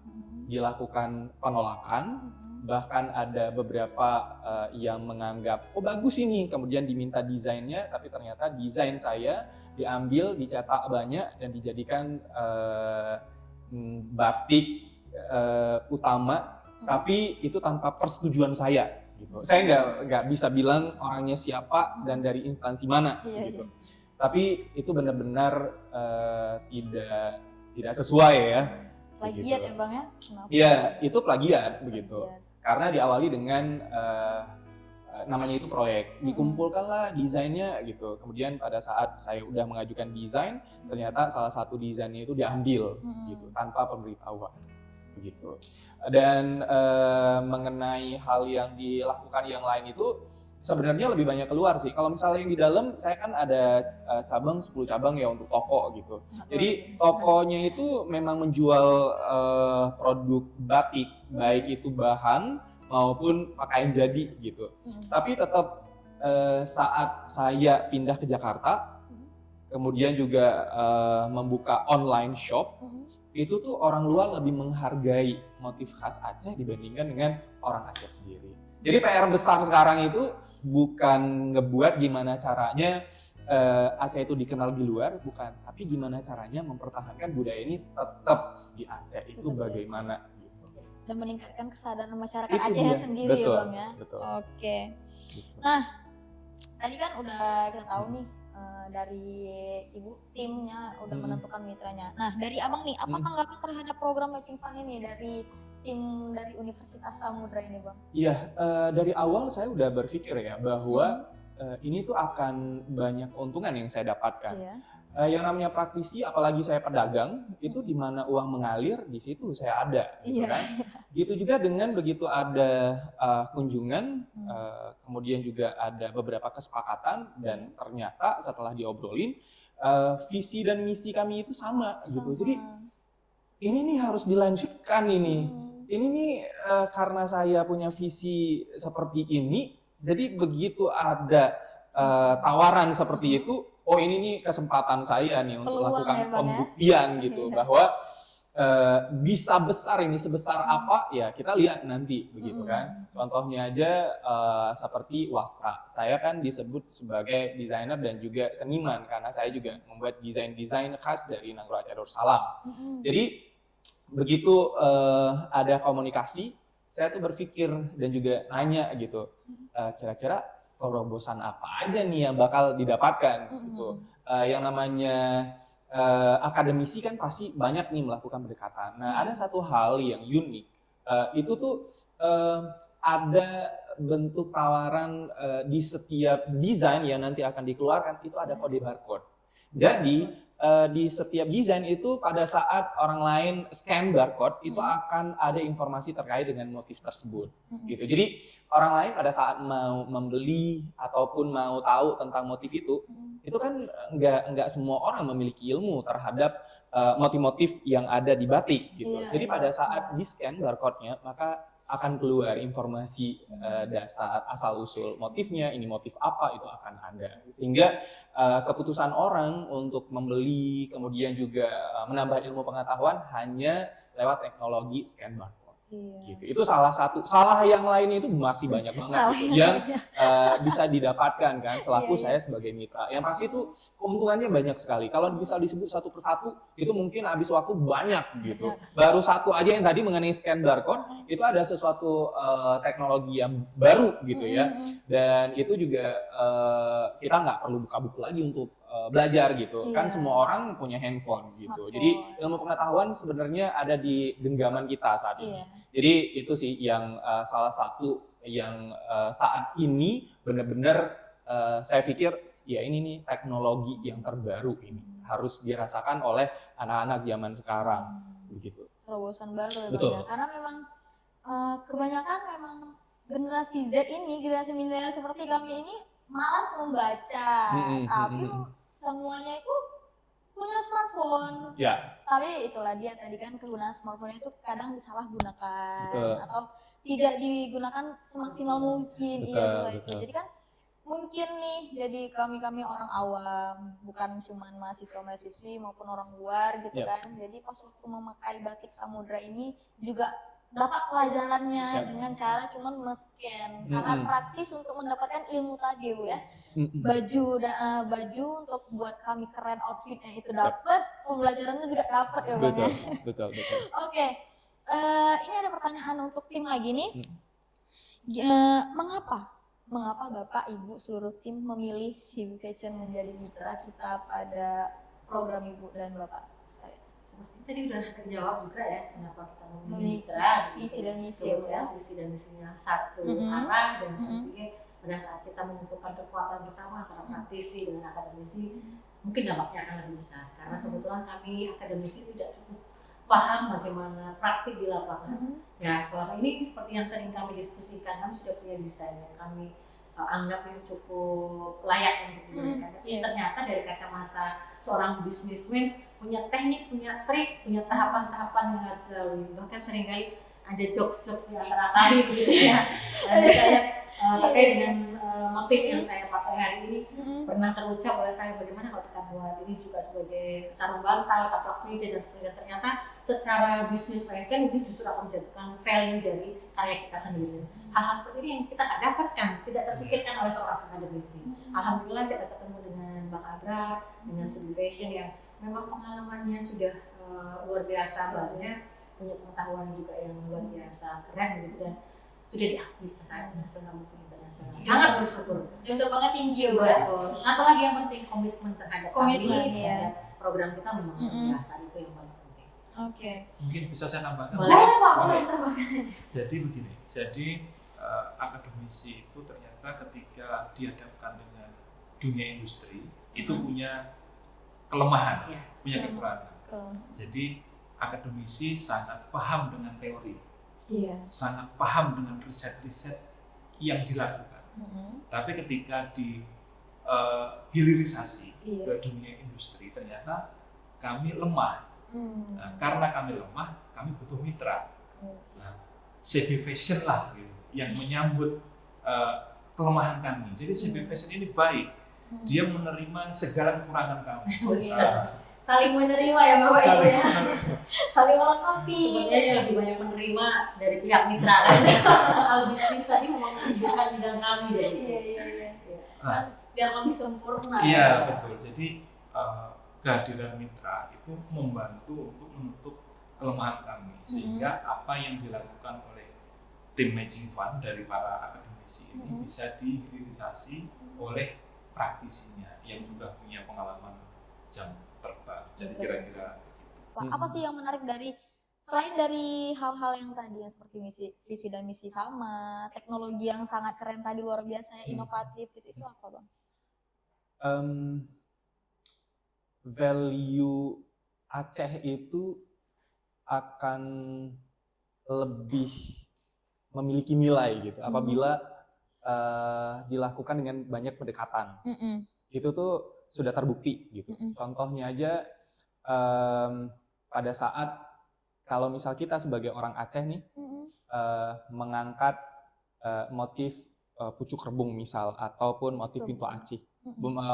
dilakukan penolakan, bahkan ada beberapa yang menganggap oh bagus ini, kemudian diminta desainnya, tapi ternyata desain saya diambil, dicetak banyak dan dijadikan batik utama, tapi itu tanpa persetujuan saya gitu. Saya nggak bisa bilang orangnya siapa dan dari instansi mana gitu. Tapi itu benar-benar tidak sesuai ya. Plagiat ya Bang ya? Iya, itu plagiat begitu. Karena diawali dengan namanya itu proyek, dikumpulkanlah desainnya gitu. Kemudian pada saat saya udah mengajukan desain, ternyata salah satu desainnya itu diambil gitu tanpa pemberitahuan begitu. Dan mengenai hal yang dilakukan yang lain itu sebenarnya lebih banyak keluar sih. Kalau misalnya yang di dalam, saya kan ada cabang, 10 cabang ya untuk toko gitu. Jadi tokonya itu memang menjual produk batik, baik itu bahan maupun pakaian jadi gitu. Tapi tetap saat saya pindah ke Jakarta, kemudian juga membuka online shop, itu tuh orang luar lebih menghargai motif khas Aceh dibandingkan dengan orang Aceh sendiri. Jadi PR besar sekarang itu bukan ngebuat gimana caranya Aceh itu dikenal di luar, bukan, tapi gimana caranya mempertahankan budaya ini tetap di Aceh itu tetap bagaimana gitu. Dan meningkatkan kesadaran masyarakat Aceh sendiri ya Bang ya. Betul. Oke. Gitu. Nah, tadi kan udah kita tahu nih dari Ibu timnya udah menentukan mitranya. Nah, dari Abang nih, apa tanggapan terhadap program Matching Fund ini dari tim dari Universitas Samudra ini Bang? Iya, dari awal saya udah berpikir ya bahwa ini tuh akan banyak keuntungan yang saya dapatkan. Yang namanya praktisi, apalagi saya pedagang, itu di mana uang mengalir, di situ saya ada, gitu Iya. kan. Gitu juga dengan begitu ada kunjungan, kemudian juga ada beberapa kesepakatan, dan ternyata setelah diobrolin, visi dan misi kami itu sama, gitu. Jadi ini nih harus dilanjutkan ini. Ini nih karena saya punya visi seperti ini, jadi begitu ada tawaran seperti itu, oh ini nih kesempatan saya nih untuk Peluang melakukan ya, Bang, ya? pembuktian gitu, Iya. bahwa bisa besar ini, sebesar apa ya kita lihat nanti begitu kan. Contohnya aja seperti Wastra, saya kan disebut sebagai desainer dan juga seniman karena saya juga membuat desain-desain khas dari Nanggroe Aceh Darussalam. Jadi begitu ada komunikasi, saya tuh berpikir dan juga nanya gitu, kira-kira terobosan apa aja nih yang bakal didapatkan gitu. Yang namanya akademisi kan pasti banyak nih melakukan pendekatan. Nah, ada satu hal yang unik, itu tuh ada bentuk tawaran di setiap desain yang nanti akan dikeluarkan itu ada kode barcode. Jadi di setiap desain itu pada saat orang lain scan barcode itu akan ada informasi terkait dengan motif tersebut gitu. Jadi orang lain pada saat mau membeli ataupun mau tahu tentang motif itu kan nggak semua orang memiliki ilmu terhadap motif-motif yang ada di batik gitu. Iya, Jadi iya. pada saat di scan barcode-nya maka akan keluar informasi dasar asal usul motifnya, ini motif apa itu akan ada, sehingga keputusan orang untuk membeli kemudian juga menambah ilmu pengetahuan hanya lewat teknologi scan barcode. Iya. Gitu. Itu salah satu. Salah yang lain itu masih banyak banget Salah gitu, yang yang bisa didapatkan kan selaku Iya, iya. saya sebagai mitra. Yang pasti itu keuntungannya banyak sekali. Kalau bisa disebut satu persatu itu mungkin habis waktu banyak gitu. Baru satu aja yang tadi mengenai scan barcode itu ada sesuatu teknologi yang baru gitu ya. Dan itu juga kita nggak perlu buka buku lagi untuk belajar gitu. Kan Iya. semua orang punya handphone gitu. Smartphone. Jadi ilmu pengetahuan sebenarnya ada di genggaman kita saat ini. Iya. Jadi itu sih yang salah satu yang saat ini benar-benar saya pikir ya ini nih teknologi yang terbaru ini harus dirasakan oleh anak-anak zaman sekarang begitu. Terobosan baru ya, Betul. Bang, ya. Karena memang kebanyakan memang generasi Z ini, generasi milenial seperti kami ini malas membaca, tapi semuanya itu punya smartphone. Ya. Tapi itulah dia tadi kan kegunaan smartphone itu kadang disalahgunakan Betul. atau tidak digunakan semaksimal mungkin. Betul, Iya seperti itu. betul. Jadi kan mungkin nih jadi kami orang awam, bukan cuman mahasiswa-mahasiswi maupun orang luar gitu Yap. kan. Jadi pas waktu memakai batik samudra ini juga dapat pelajarannya Yap. dengan cara cuman men-scan. Sangat praktis untuk mendapatkan ilmu tadi Bu, ya. Baju untuk buat kami keren, outfitnya itu dapat, pembelajarannya juga dapat ya Bang. Betul, Ya. betul. Oke, ini ada pertanyaan untuk tim lagi nih. Mengapa Bapak, Ibu, seluruh tim memilih CB Fashion menjadi mitra kita pada program Ibu dan Bapak saya? Seperti tadi udah terjawab juga ya, kenapa kita memilih Memiliki mitra, visi dan misi ya, Bu, ya. Visi dan misinya satu Mhm. arah, dan Mhm. saya pikir pada saat kita mengumpulkan kekuatan bersama antara praktisi dengan akademisi, mungkin dampaknya akan lebih besar. Karena kebetulan kami akademisi tidak cukup paham bagaimana praktik di lapangan. Ya selama ini seperti yang sering kami diskusikan, kami sudah punya desain yang kami anggap ini cukup layak untuk digunakan. Tapi ternyata dari kacamata seorang businessman punya teknik, punya trik, punya tahapan-tahapan yang harus dilalui. Bahkan seringkali ada jokes-jokes di antara kami gitu ya. Dan saya terkait dengan motif yang saya pakai hari ini pernah terucap oleh saya, bagaimana kalau kita buat ini juga sebagai sarung bantal, taplak meja dan sebagainya. Ternyata secara bisnis fashion ini justru akan menjatuhkan value dari karya kita sendiri. Hal-hal seperti ini yang kita nggak dapatkan, tidak terpikirkan oleh seorang akademisi. Alhamdulillah kita ketemu dengan Bang Abrar, dengan CB Fashion yang memang pengalamannya sudah luar biasa banyak, punya pengetahuan juga yang luar biasa keren gitu, dan sudah diakui secara nasional maupun internasional. Sangat bersyukur. Untuk banget tinggi ya Bu, ya. Betul. Satu lagi yang penting, komitmen terhadap Komitmen, kami, ya. terhadap program kita memang luar biasa, itu yang paling penting. Oke. Mungkin bisa saya tambahkan. Boleh. Boleh Pak, Boleh. boleh tambahkan aja. Jadi begini, akademisi itu ternyata ketika dihadapkan dengan dunia industri itu punya kelemahan, Iya. punya kekurangan. Jadi akademisi sangat paham dengan teori, Iya. sangat paham dengan riset-riset yang dilakukan. Tapi ketika di hilirisasi Iya. ke dunia industri, ternyata kami lemah. Nah, karena kami lemah, kami butuh mitra. Nah, CB Fashion lah gitu, yang menyambut kelemahan kami. Jadi CB Fashion ini baik, dia menerima segala kekurangan kami. Saling menerima ya Bapak Ibu Saling ya. Saling melengkapi. Sebenarnya yang lebih banyak menerima dari pihak mitra kan. Soal bisnis tadi memang mengerjakan bidang kami jadi. Iya. Nah, Kan biar lebih sempurna. iya betul. Jadi kehadiran mitra itu membantu untuk menutup kelemahan kami, sehingga apa yang dilakukan oleh tim matching fund dari para akademisi ini bisa dihilirisasi oleh praktisinya yang juga punya pengalaman jam terbang. Jadi Betul. kira-kira begitu. Pak, apa sih yang menarik dari selain dari hal-hal yang tadi yang seperti visi dan misi sama, teknologi yang sangat keren tadi luar biasa, inovatif gitu, itu apa Bang? Value Aceh itu akan lebih memiliki nilai gitu apabila dilakukan dengan banyak pendekatan. Itu tuh sudah terbukti gitu. Contohnya aja pada saat kalau misal kita sebagai orang Aceh nih mengangkat motif pucuk rebung misal ataupun motif pintu Aceh,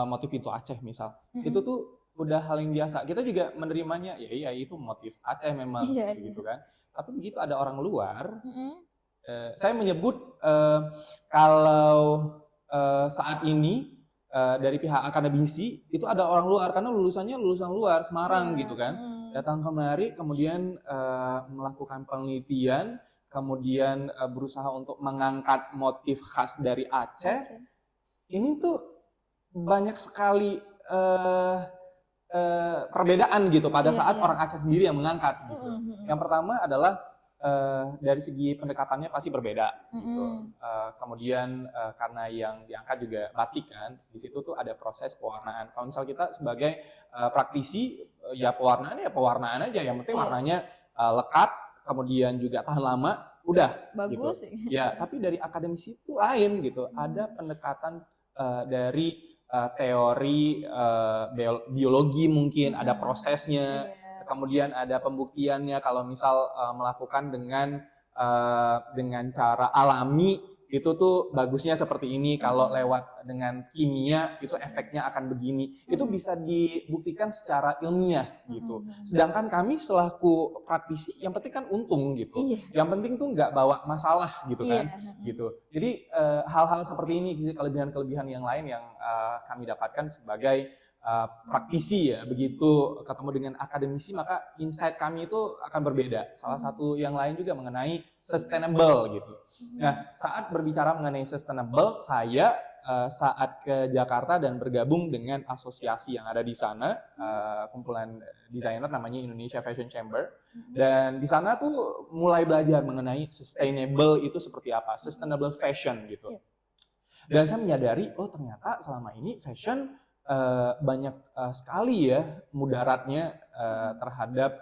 motif pintu Aceh misal, itu tuh udah hal yang biasa. Kita juga menerimanya, ya iya itu motif Aceh memang, gitu kan. Tapi begitu ada orang luar, saya menyebut kalau saat ini dari pihak akademisi itu ada orang luar karena lulusannya lulusan luar Semarang gitu kan, datang kemari kemudian melakukan penelitian, kemudian berusaha untuk mengangkat motif khas dari Aceh. Ini tuh banyak sekali perbedaan gitu pada saat orang Aceh sendiri yang mengangkat gitu. Yang pertama adalah dari segi pendekatannya pasti berbeda gitu. Kemudian karena yang diangkat juga batik kan, di situ tuh ada proses pewarnaan. Kalau misal kita sebagai praktisi ya pewarnaan aja, yang penting warnanya lekat, kemudian juga tahan lama, udah bagus gitu. Ya, tapi dari akademisi itu lain gitu. Ada pendekatan dari teori biologi mungkin, ada prosesnya. Kemudian ada pembuktiannya kalau misal melakukan dengan cara alami itu tuh bagusnya seperti ini, kalau lewat dengan kimia itu efeknya akan begini. Itu bisa dibuktikan secara ilmiah gitu. Sedangkan kami selaku praktisi yang penting kan untung gitu. Yang penting tuh nggak bawa masalah gitu kan. Gitu. Jadi hal-hal seperti ini, kelebihan-kelebihan yang lain yang kami dapatkan sebagai praktisi ya, begitu ketemu dengan akademisi maka insight kami itu akan berbeda. Salah satu yang lain juga mengenai sustainable gitu. Nah, saat berbicara mengenai sustainable, saya saat ke Jakarta dan bergabung dengan asosiasi yang ada di sana, kumpulan desainer namanya Indonesia Fashion Chamber, dan di sana tuh mulai belajar mengenai sustainable itu seperti apa, sustainable fashion gitu. Dan saya menyadari, oh ternyata selama ini fashion banyak sekali ya mudaratnya terhadap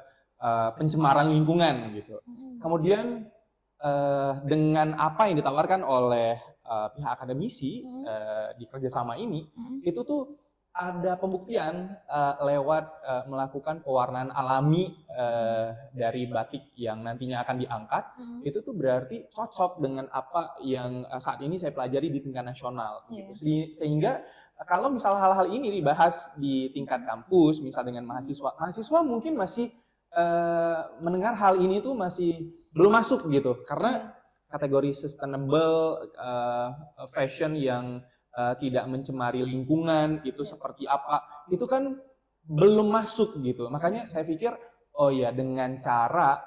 pencemaran lingkungan gitu. Kemudian dengan apa yang ditawarkan oleh pihak akademisi di kerjasama ini, itu tuh ada pembuktian lewat melakukan pewarnaan alami dari batik yang nantinya akan diangkat. Itu tuh berarti cocok dengan apa yang saat ini saya pelajari di tingkat nasional gitu. Sehingga kalau misal hal-hal ini dibahas di tingkat kampus, misal dengan mahasiswa mungkin masih mendengar hal ini tuh masih belum masuk gitu, karena kategori sustainable fashion yang tidak mencemari lingkungan itu seperti apa, itu kan belum masuk gitu. Makanya saya pikir, oh ya dengan cara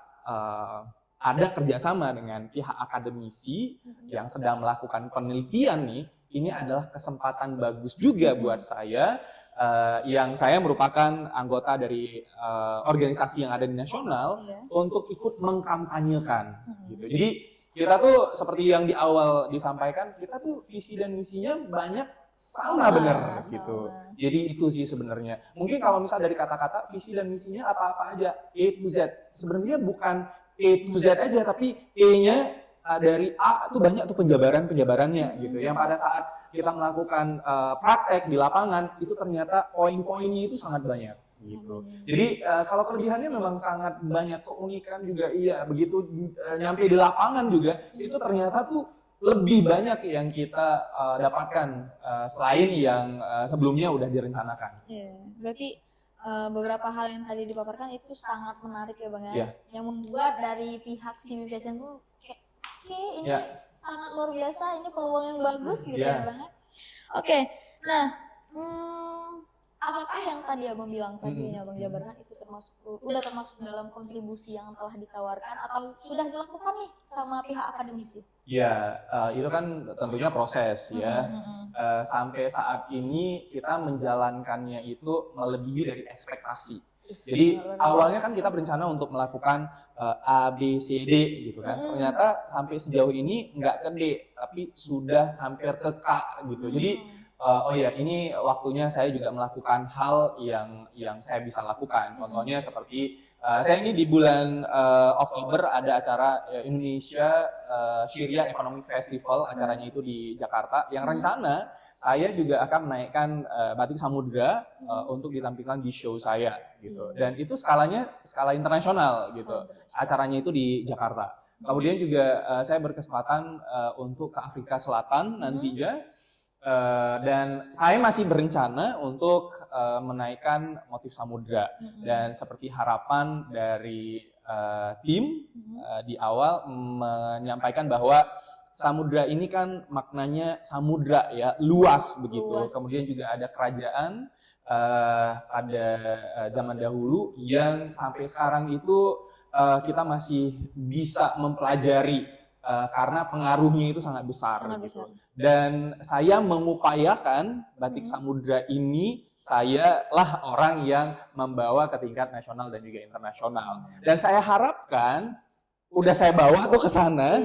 ada kerjasama dengan pihak akademisi yang sedang melakukan penelitian nih, ini adalah kesempatan bagus juga buat saya, yang saya merupakan anggota dari organisasi yang ada di nasional, untuk ikut mengkampanyekan gitu. Jadi kita tuh seperti yang di awal disampaikan, kita tuh visi dan misinya banyak sama bener sama. gitu. Jadi itu sih sebenarnya. Mungkin kalau misal dari kata-kata visi dan misinya apa-apa aja, A to Z. Sebenarnya bukan A to Z aja, tapi E-nya dari A tuh banyak tuh penjabarannya gitu. Yang pada saat kita melakukan praktek di lapangan itu ternyata poin-poinnya itu sangat banyak gitu. Jadi kalau kelebihannya memang sangat banyak, keunikan juga iya. Begitu nyampe di lapangan juga itu ternyata tuh lebih banyak yang kita dapatkan selain yang sebelumnya udah direncanakan. Iya, berarti beberapa hal yang tadi dipaparkan itu sangat menarik ya Bang ya. Iya. Yang membuat dari pihak CB Fashion tuh kayak ini Iya. sangat luar biasa, ini peluang yang bagus gitu Iya. ya Bang ya. Oke, nah apakah yang tadi Abang bilang tadi ini Abang jabarkan itu udah termasuk dalam kontribusi yang telah ditawarkan atau sudah dilakukan nih sama pihak akademisi? Ya, itu kan tentunya proses ya. Sampai saat ini kita menjalankannya itu melebihi dari ekspektasi. Jadi awalnya kan kita berencana untuk melakukan A, B, C, D gitu kan. Ternyata sampai sejauh ini nggak ke D, tapi sudah hampir ke K gitu. Jadi oh ya, ini waktunya saya juga melakukan hal yang saya bisa lakukan. Contohnya seperti saya ini di bulan Oktober ada acara Indonesia Syria Economic Festival, acaranya itu di Jakarta. Yang rencana saya juga akan menaikkan batik samudra untuk ditampilkan di show saya gitu. Dan itu skala internasional gitu. Acaranya itu di Jakarta. Kemudian juga saya berkesempatan untuk ke Afrika Selatan nantinya. Dan saya masih berencana untuk menaikkan motif samudra dan seperti harapan dari tim di awal menyampaikan bahwa samudra ini kan maknanya samudra ya, luas begitu. Kemudian juga ada kerajaan pada zaman dahulu yang sampai sekarang itu kita masih bisa mempelajari karena pengaruhnya itu sangat besar. Gitu. Dan saya mengupayakan batik samudra ini, saya lah orang yang membawa ke tingkat nasional dan juga internasional. Dan saya harapkan, udah saya bawa tuh ke sana,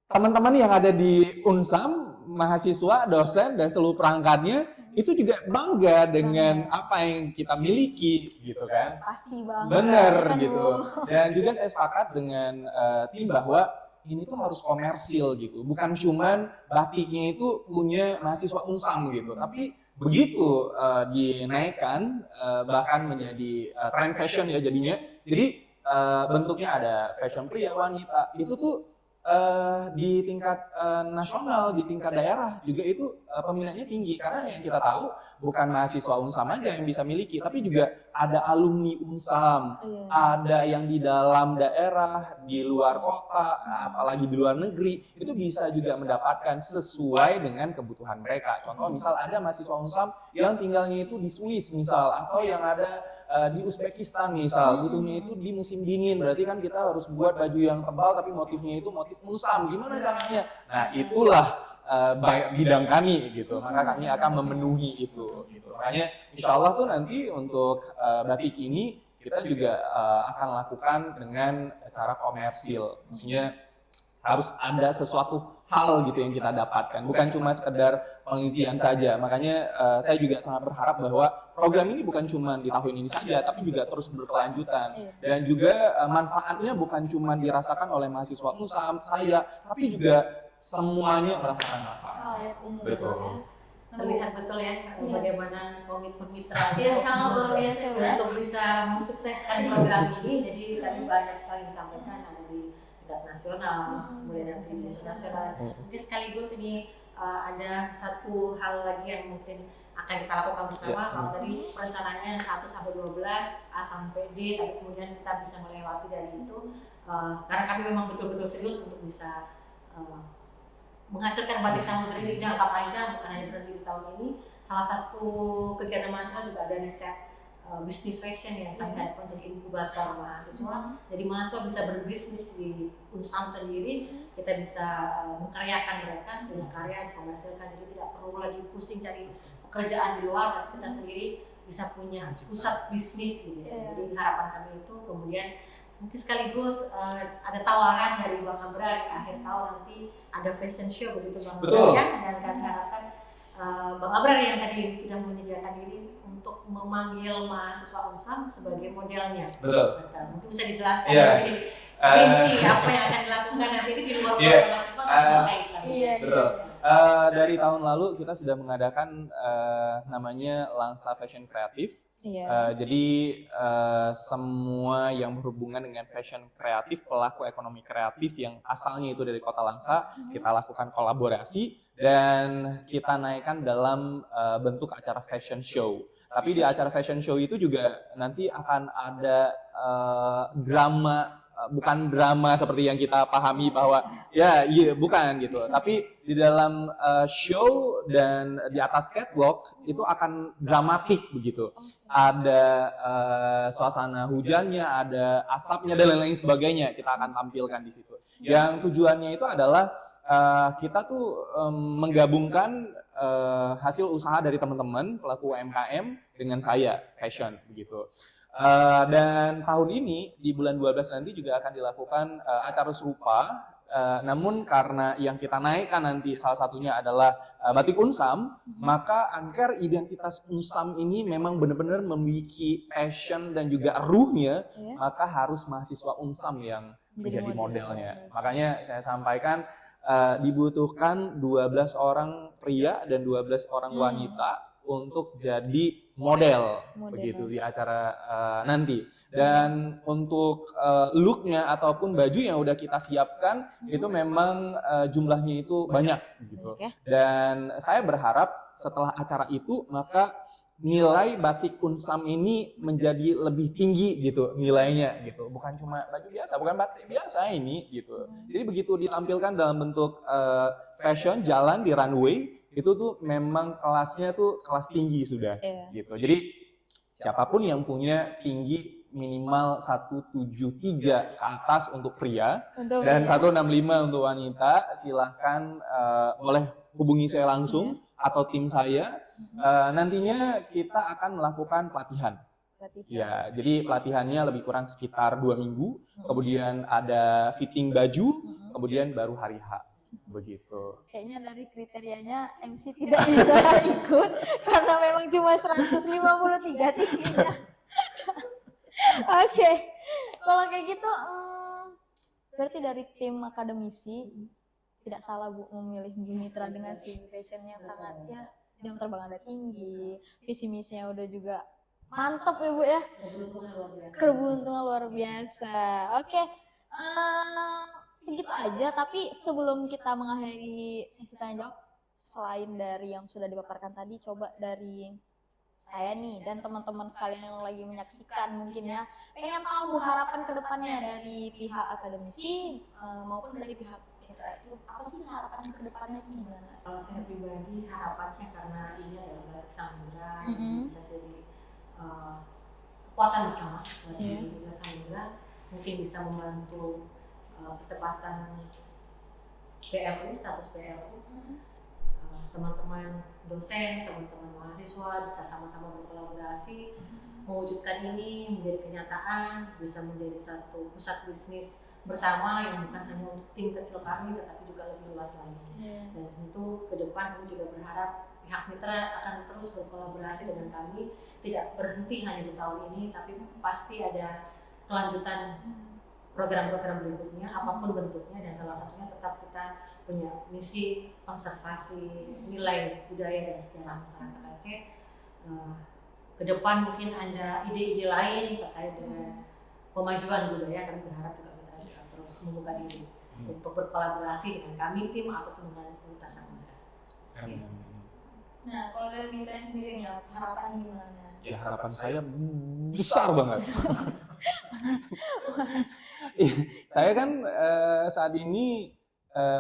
teman-teman yang ada di Unsam, mahasiswa, dosen, dan seluruh perangkatnya, itu juga bangga dengan apa yang kita miliki, gitu kan. Pasti bangga. Bener, kan, gitu. Dan juga saya sepakat dengan tim bahwa ini tuh harus komersil gitu, bukan cuman batiknya itu punya mahasiswa Unsam gitu, tapi begitu dinaikkan bahkan menjadi tren fashion ya jadinya, jadi bentuknya ada fashion pria, wanita, itu tuh di tingkat nasional, di tingkat daerah juga itu peminatnya tinggi karena yang kita tahu bukan mahasiswa Unsam aja yang bisa miliki, tapi juga ada alumni Unsam, ada yang di dalam daerah, di luar kota, apalagi di luar negeri, itu bisa juga mendapatkan sesuai dengan kebutuhan mereka. Contoh misal ada mahasiswa Unsam yang tinggalnya itu di Swiss misal, atau yang ada di Uzbekistan misal, butuhnya itu di musim dingin, berarti kan kita harus buat baju yang tebal tapi motifnya itu motif Unsam, gimana caranya? Nah itulah bidang kami gitu, maka kami akan memenuhi itu gitu. Makanya insya Allah tuh nanti untuk batik ini kita juga akan lakukan dengan cara komersil, maksudnya harus ada sesuatu hal gitu yang kita dapatkan, bukan cuma sekedar penelitian saja. Makanya saya juga sangat berharap bahwa program ini bukan cuma di tahun ini saja, tapi juga terus berkelanjutan. Dan juga manfaatnya bukan cuma dirasakan oleh mahasiswa Unsam, saya, tapi juga semuanya merasakan manfaat. Betul. Terlihat betul ya bagaimana komitmen mitra sangat luar biasa ya untuk bisa mensukseskan program ini. Jadi tadi banyak sekali disampaikan, ada di tingkat nasional, kemudian ada di internasional. Mungkin sekaligus ini ada satu hal lagi yang mungkin akan kita lakukan bersama. Kalau tadi perencanaannya 1 sampai 12, A sampai D, tapi kemudian kita bisa melewati dari itu karena kami memang betul-betul serius untuk bisa menghasilkan batik samudra ini jangka panjang, bukan hanya berhenti di tahun ini. Salah satu kegiatan mahasiswa juga ada riset bisnis fashion yang kami harapkan jadi inkubator mahasiswa. Jadi mahasiswa bisa berbisnis di Unsam sendiri, kita bisa mengkaryakan mereka, punya karya dikomersilkan, jadi tidak perlu lagi pusing cari pekerjaan di luar, tapi kita sendiri bisa punya pusat bisnis gitu. Jadi harapan kami itu kemudian mungkin sekaligus ada tawaran dari Bang Ambra di akhir tahun nanti ada fashion show begitu Bang Ambra ya, dan kami harapkan Bang Abrar yang tadi sudah menyediakan diri untuk memanggil mahasiswa UNSAM sebagai modelnya. Betul. Mungkin bisa dijelaskan Iya. lebih rinci apa yang akan dilakukan nanti ini di luar Iya. program Iya. Betul. Dari tahun lalu kita sudah mengadakan namanya Lansa Fashion Kreatif. Iya. Jadi semua yang berhubungan dengan fashion kreatif, pelaku ekonomi kreatif yang asalnya itu dari Kota Langsa, kita lakukan kolaborasi dan kita naikkan dalam bentuk acara fashion show. Tapi di acara fashion show itu juga nanti akan ada drama, bukan drama seperti yang kita pahami bahwa iya bukan gitu. Tapi di dalam show dan di atas catwalk itu akan dramatik begitu. Ada suasana hujannya, ada asapnya dan lain-lain sebagainya kita akan tampilkan di situ. Yang tujuannya itu adalah kita tuh menggabungkan hasil usaha dari teman-teman pelaku UMKM dengan saya fashion begitu. Dan tahun ini di bulan 12 nanti juga akan dilakukan acara serupa. Namun karena yang kita naikkan nanti salah satunya adalah batik Unsam, maka agar identitas Unsam ini memang benar-benar memiliki passion dan juga ruhnya, maka harus mahasiswa Unsam yang menjadi modelnya. Makanya saya sampaikan dibutuhkan 12 orang pria dan 12 orang wanita untuk jadi model begitu di acara nanti. Dan untuk looknya ataupun baju yang udah kita siapkan itu memang jumlahnya itu banyak gitu. Dan saya berharap setelah acara itu maka nilai batik Unsam ini menjadi lebih tinggi gitu nilainya gitu. Bukan cuma baju biasa, bukan batik biasa ini gitu. Jadi begitu ditampilkan dalam bentuk fashion jalan di runway itu tuh memang kelasnya tuh kelas tinggi sudah gitu. Jadi siapapun yang punya tinggi minimal 173 ke atas untuk pria dan 165 untuk wanita, silahkan boleh hubungi saya langsung atau tim saya. Nantinya kita akan melakukan pelatihan. Ya, jadi pelatihannya lebih kurang sekitar 2 minggu. Kemudian ada fitting baju, kemudian baru hari H. Begitu. Kayaknya dari kriterianya MC tidak bisa ikut karena memang cuma 153 tingginya. Oke. Kalau kayak gitu berarti dari tim akademisi tidak salah Bu memilih Bu Mitra dengan si fashion yang sangat jam terbang Anda tinggi, visi misinya udah juga mantap ya Bu ya. Keberuntungan luar biasa. Oke. Segitu aja, tapi sebelum kita mengakhiri sesi tanya jawab, selain dari yang sudah dipaparkan tadi, coba dari saya nih dan teman-teman sekalian yang lagi menyaksikan mungkin ya, pengen tahu harapan kedepannya dari pihak akademisi maupun dari pihak kita, itu apa sih harapan kedepannya itu gimana? Kalau saya pribadi harapannya karena ini adalah batik Samudra, bisa jadi kekuatan bersama dari Samudra, mungkin bisa membantu percepatan PLU, status PLU, teman-teman dosen, teman-teman mahasiswa bisa sama-sama berkolaborasi mewujudkan ini menjadi kenyataan, bisa menjadi satu pusat bisnis bersama yang bukan hanya untuk tim kecil kami tetapi juga lebih luas lagi. Dan tentu ke depan kami juga berharap pihak mitra akan terus berkolaborasi dengan kami, tidak berhenti hanya di tahun ini tapi pasti ada kelanjutan program-program berikutnya apapun bentuknya, dan salah satunya tetap kita punya misi konservasi nilai budaya dan sejarah masyarakat Aceh. Ke depan mungkin ada ide-ide lain terkait dengan pemajuan budaya, kami berharap juga mitra bisa terus membuka diri untuk berkolaborasi dengan kami tim ataupun dengan Universitas Samudra. Nah, kalau dari mitra sendiri ya, harapannya gimana? Ya harapan saya besar banget. Saya kan saat ini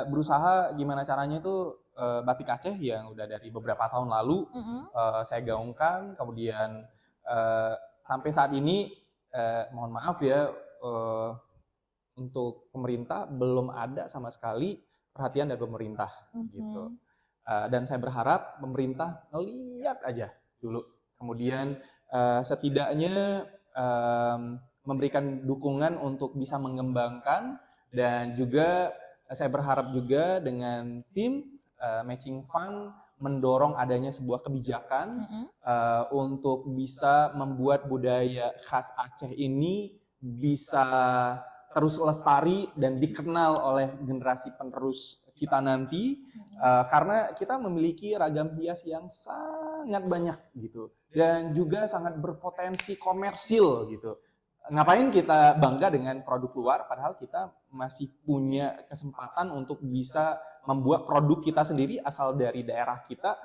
berusaha gimana caranya itu batik Aceh yang udah dari beberapa tahun lalu saya gaungkan, kemudian sampai saat ini mohon maaf ya untuk pemerintah belum ada sama sekali perhatian dari pemerintah gitu. Dan saya berharap pemerintah ngeliat aja dulu, kemudian setidaknya memberikan dukungan untuk bisa mengembangkan, dan juga saya berharap juga dengan tim matching fund mendorong adanya sebuah kebijakan untuk bisa membuat budaya khas Aceh ini bisa terus lestari dan dikenal oleh generasi penerus kita nanti, karena kita memiliki ragam hias yang sangat banyak gitu dan juga sangat berpotensi komersil gitu. Ngapain kita bangga dengan produk luar padahal kita masih punya kesempatan untuk bisa membuat produk kita sendiri asal dari daerah kita,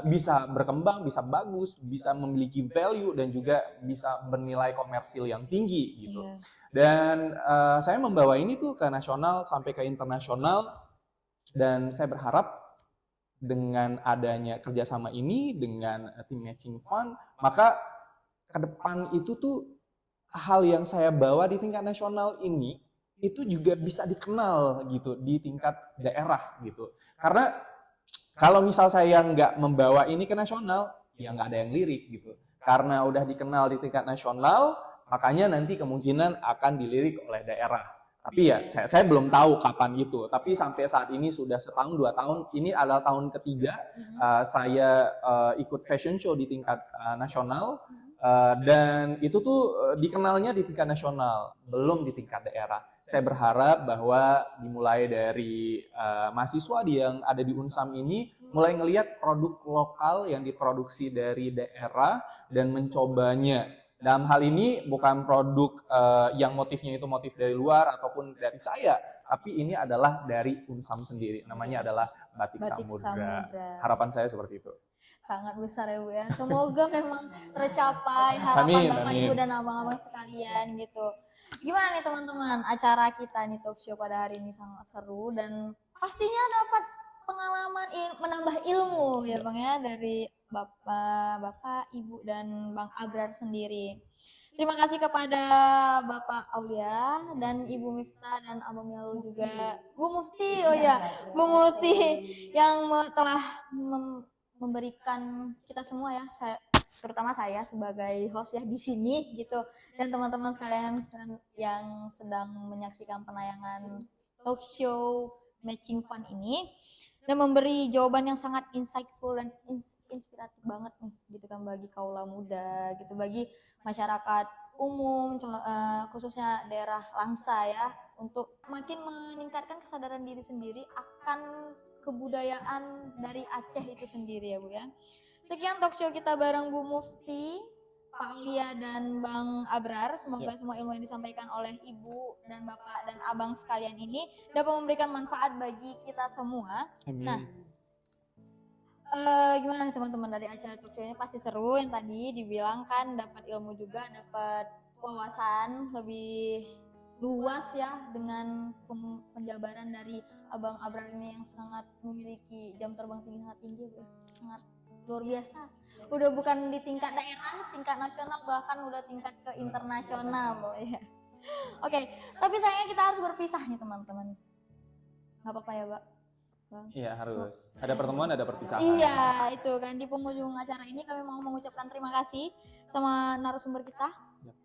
bisa berkembang, bisa bagus, bisa memiliki value dan juga bisa bernilai komersil yang tinggi gitu. Dan saya membawa ini tuh ke nasional sampai ke internasional, dan saya berharap dengan adanya kerjasama ini dengan tim Matching Fund, maka ke depan itu tuh hal yang saya bawa di tingkat nasional ini itu juga bisa dikenal gitu di tingkat daerah gitu. Karena kalau misal saya nggak membawa ini ke nasional, ya nggak ada yang lirik gitu. Karena udah dikenal di tingkat nasional, makanya nanti kemungkinan akan dilirik oleh daerah. Tapi ya saya belum tahu kapan itu. Tapi sampai saat ini sudah setahun 2 tahun. Ini adalah tahun ketiga saya ikut fashion show di tingkat nasional. Dan itu tuh dikenalnya di tingkat nasional, belum di tingkat daerah. Saya berharap bahwa dimulai dari mahasiswa yang ada di Unsam ini mulai ngelihat produk lokal yang diproduksi dari daerah dan mencobanya. Dalam hal ini bukan produk yang motifnya itu motif dari luar ataupun dari saya, tapi ini adalah dari Unsam sendiri. Namanya adalah Batik Samudra. Harapan saya seperti itu. Sangat besar ya Bu ya. Semoga memang tercapai harapan Bapak Ibu dan abang-abang sekalian gitu. Gimana nih teman-teman, acara kita nih talk show pada hari ini sangat seru dan pastinya dapat pengalaman menambah ilmu ya Bang ya dari Bapak, Ibu dan Bang Abrar sendiri. Terima kasih kepada Bapak Aulia dan Ibu Miftah dan Abang Mialul juga. Bu Mufti, Bu Mufti yang telah memberikan kita semua ya, terutama saya sebagai host ya di sini gitu, dan teman-teman sekalian yang sedang menyaksikan penayangan talk show Matching Fund ini, dan memberi jawaban yang sangat insightful dan inspiratif banget nih gitu kan bagi kaula muda gitu, bagi masyarakat umum khususnya daerah Langsa ya, untuk makin meningkatkan kesadaran diri sendiri akan kebudayaan dari Aceh itu sendiri ya Bu ya. Sekian talk show kita bareng Bu Mufti, Pak Aulia dan Bang Abrar. Semoga semua ilmu yang disampaikan oleh Ibu dan Bapak dan Abang sekalian ini dapat memberikan manfaat bagi kita semua. Amin. Nah, gimana nih teman-teman dari acara talk show ini? Pasti seru, yang tadi dibilang kan dapat ilmu juga, dapat wawasan lebih luas ya dengan penjabaran dari Abang Abrar ini yang sangat memiliki jam terbang sangat tinggi ya, sangat luar biasa. Udah bukan di tingkat daerah, tingkat nasional, bahkan udah tingkat ke internasional loh ya. Oke, tapi sayangnya kita harus berpisah nih teman-teman. Gak apa-apa ya Pak? Iya harus. Ada pertemuan, ada perpisahan. Iya itu kan, di penghujung acara ini kami mau mengucapkan terima kasih sama narasumber kita.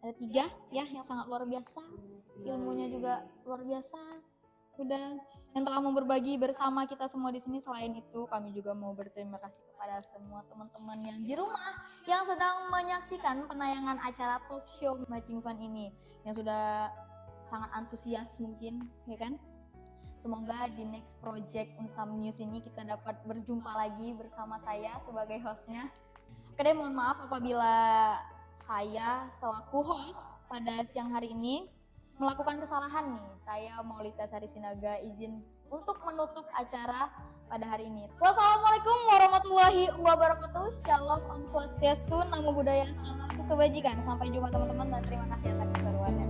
Ada 3 ya yang sangat luar biasa, ilmunya juga luar biasa. Udah yang telah mau berbagi bersama kita semua di sini. Selain itu kami juga mau berterima kasih kepada semua teman-teman yang di rumah yang sedang menyaksikan penayangan acara talk show Matching Fund ini, yang sudah sangat antusias mungkin ya kan. Semoga di next project Unsam News ini kita dapat berjumpa lagi bersama saya sebagai hostnya. Oke deh, mohon maaf apabila saya selaku host pada siang hari ini melakukan kesalahan nih. Saya Maulita Sari Sinaga izin untuk menutup acara pada hari ini. Wassalamualaikum warahmatullahi wabarakatuh. Shalom, Om Swastiastu, Namo Buddhaya, Salam Kebajikan. Sampai jumpa teman-teman dan terima kasih atas keseruannya.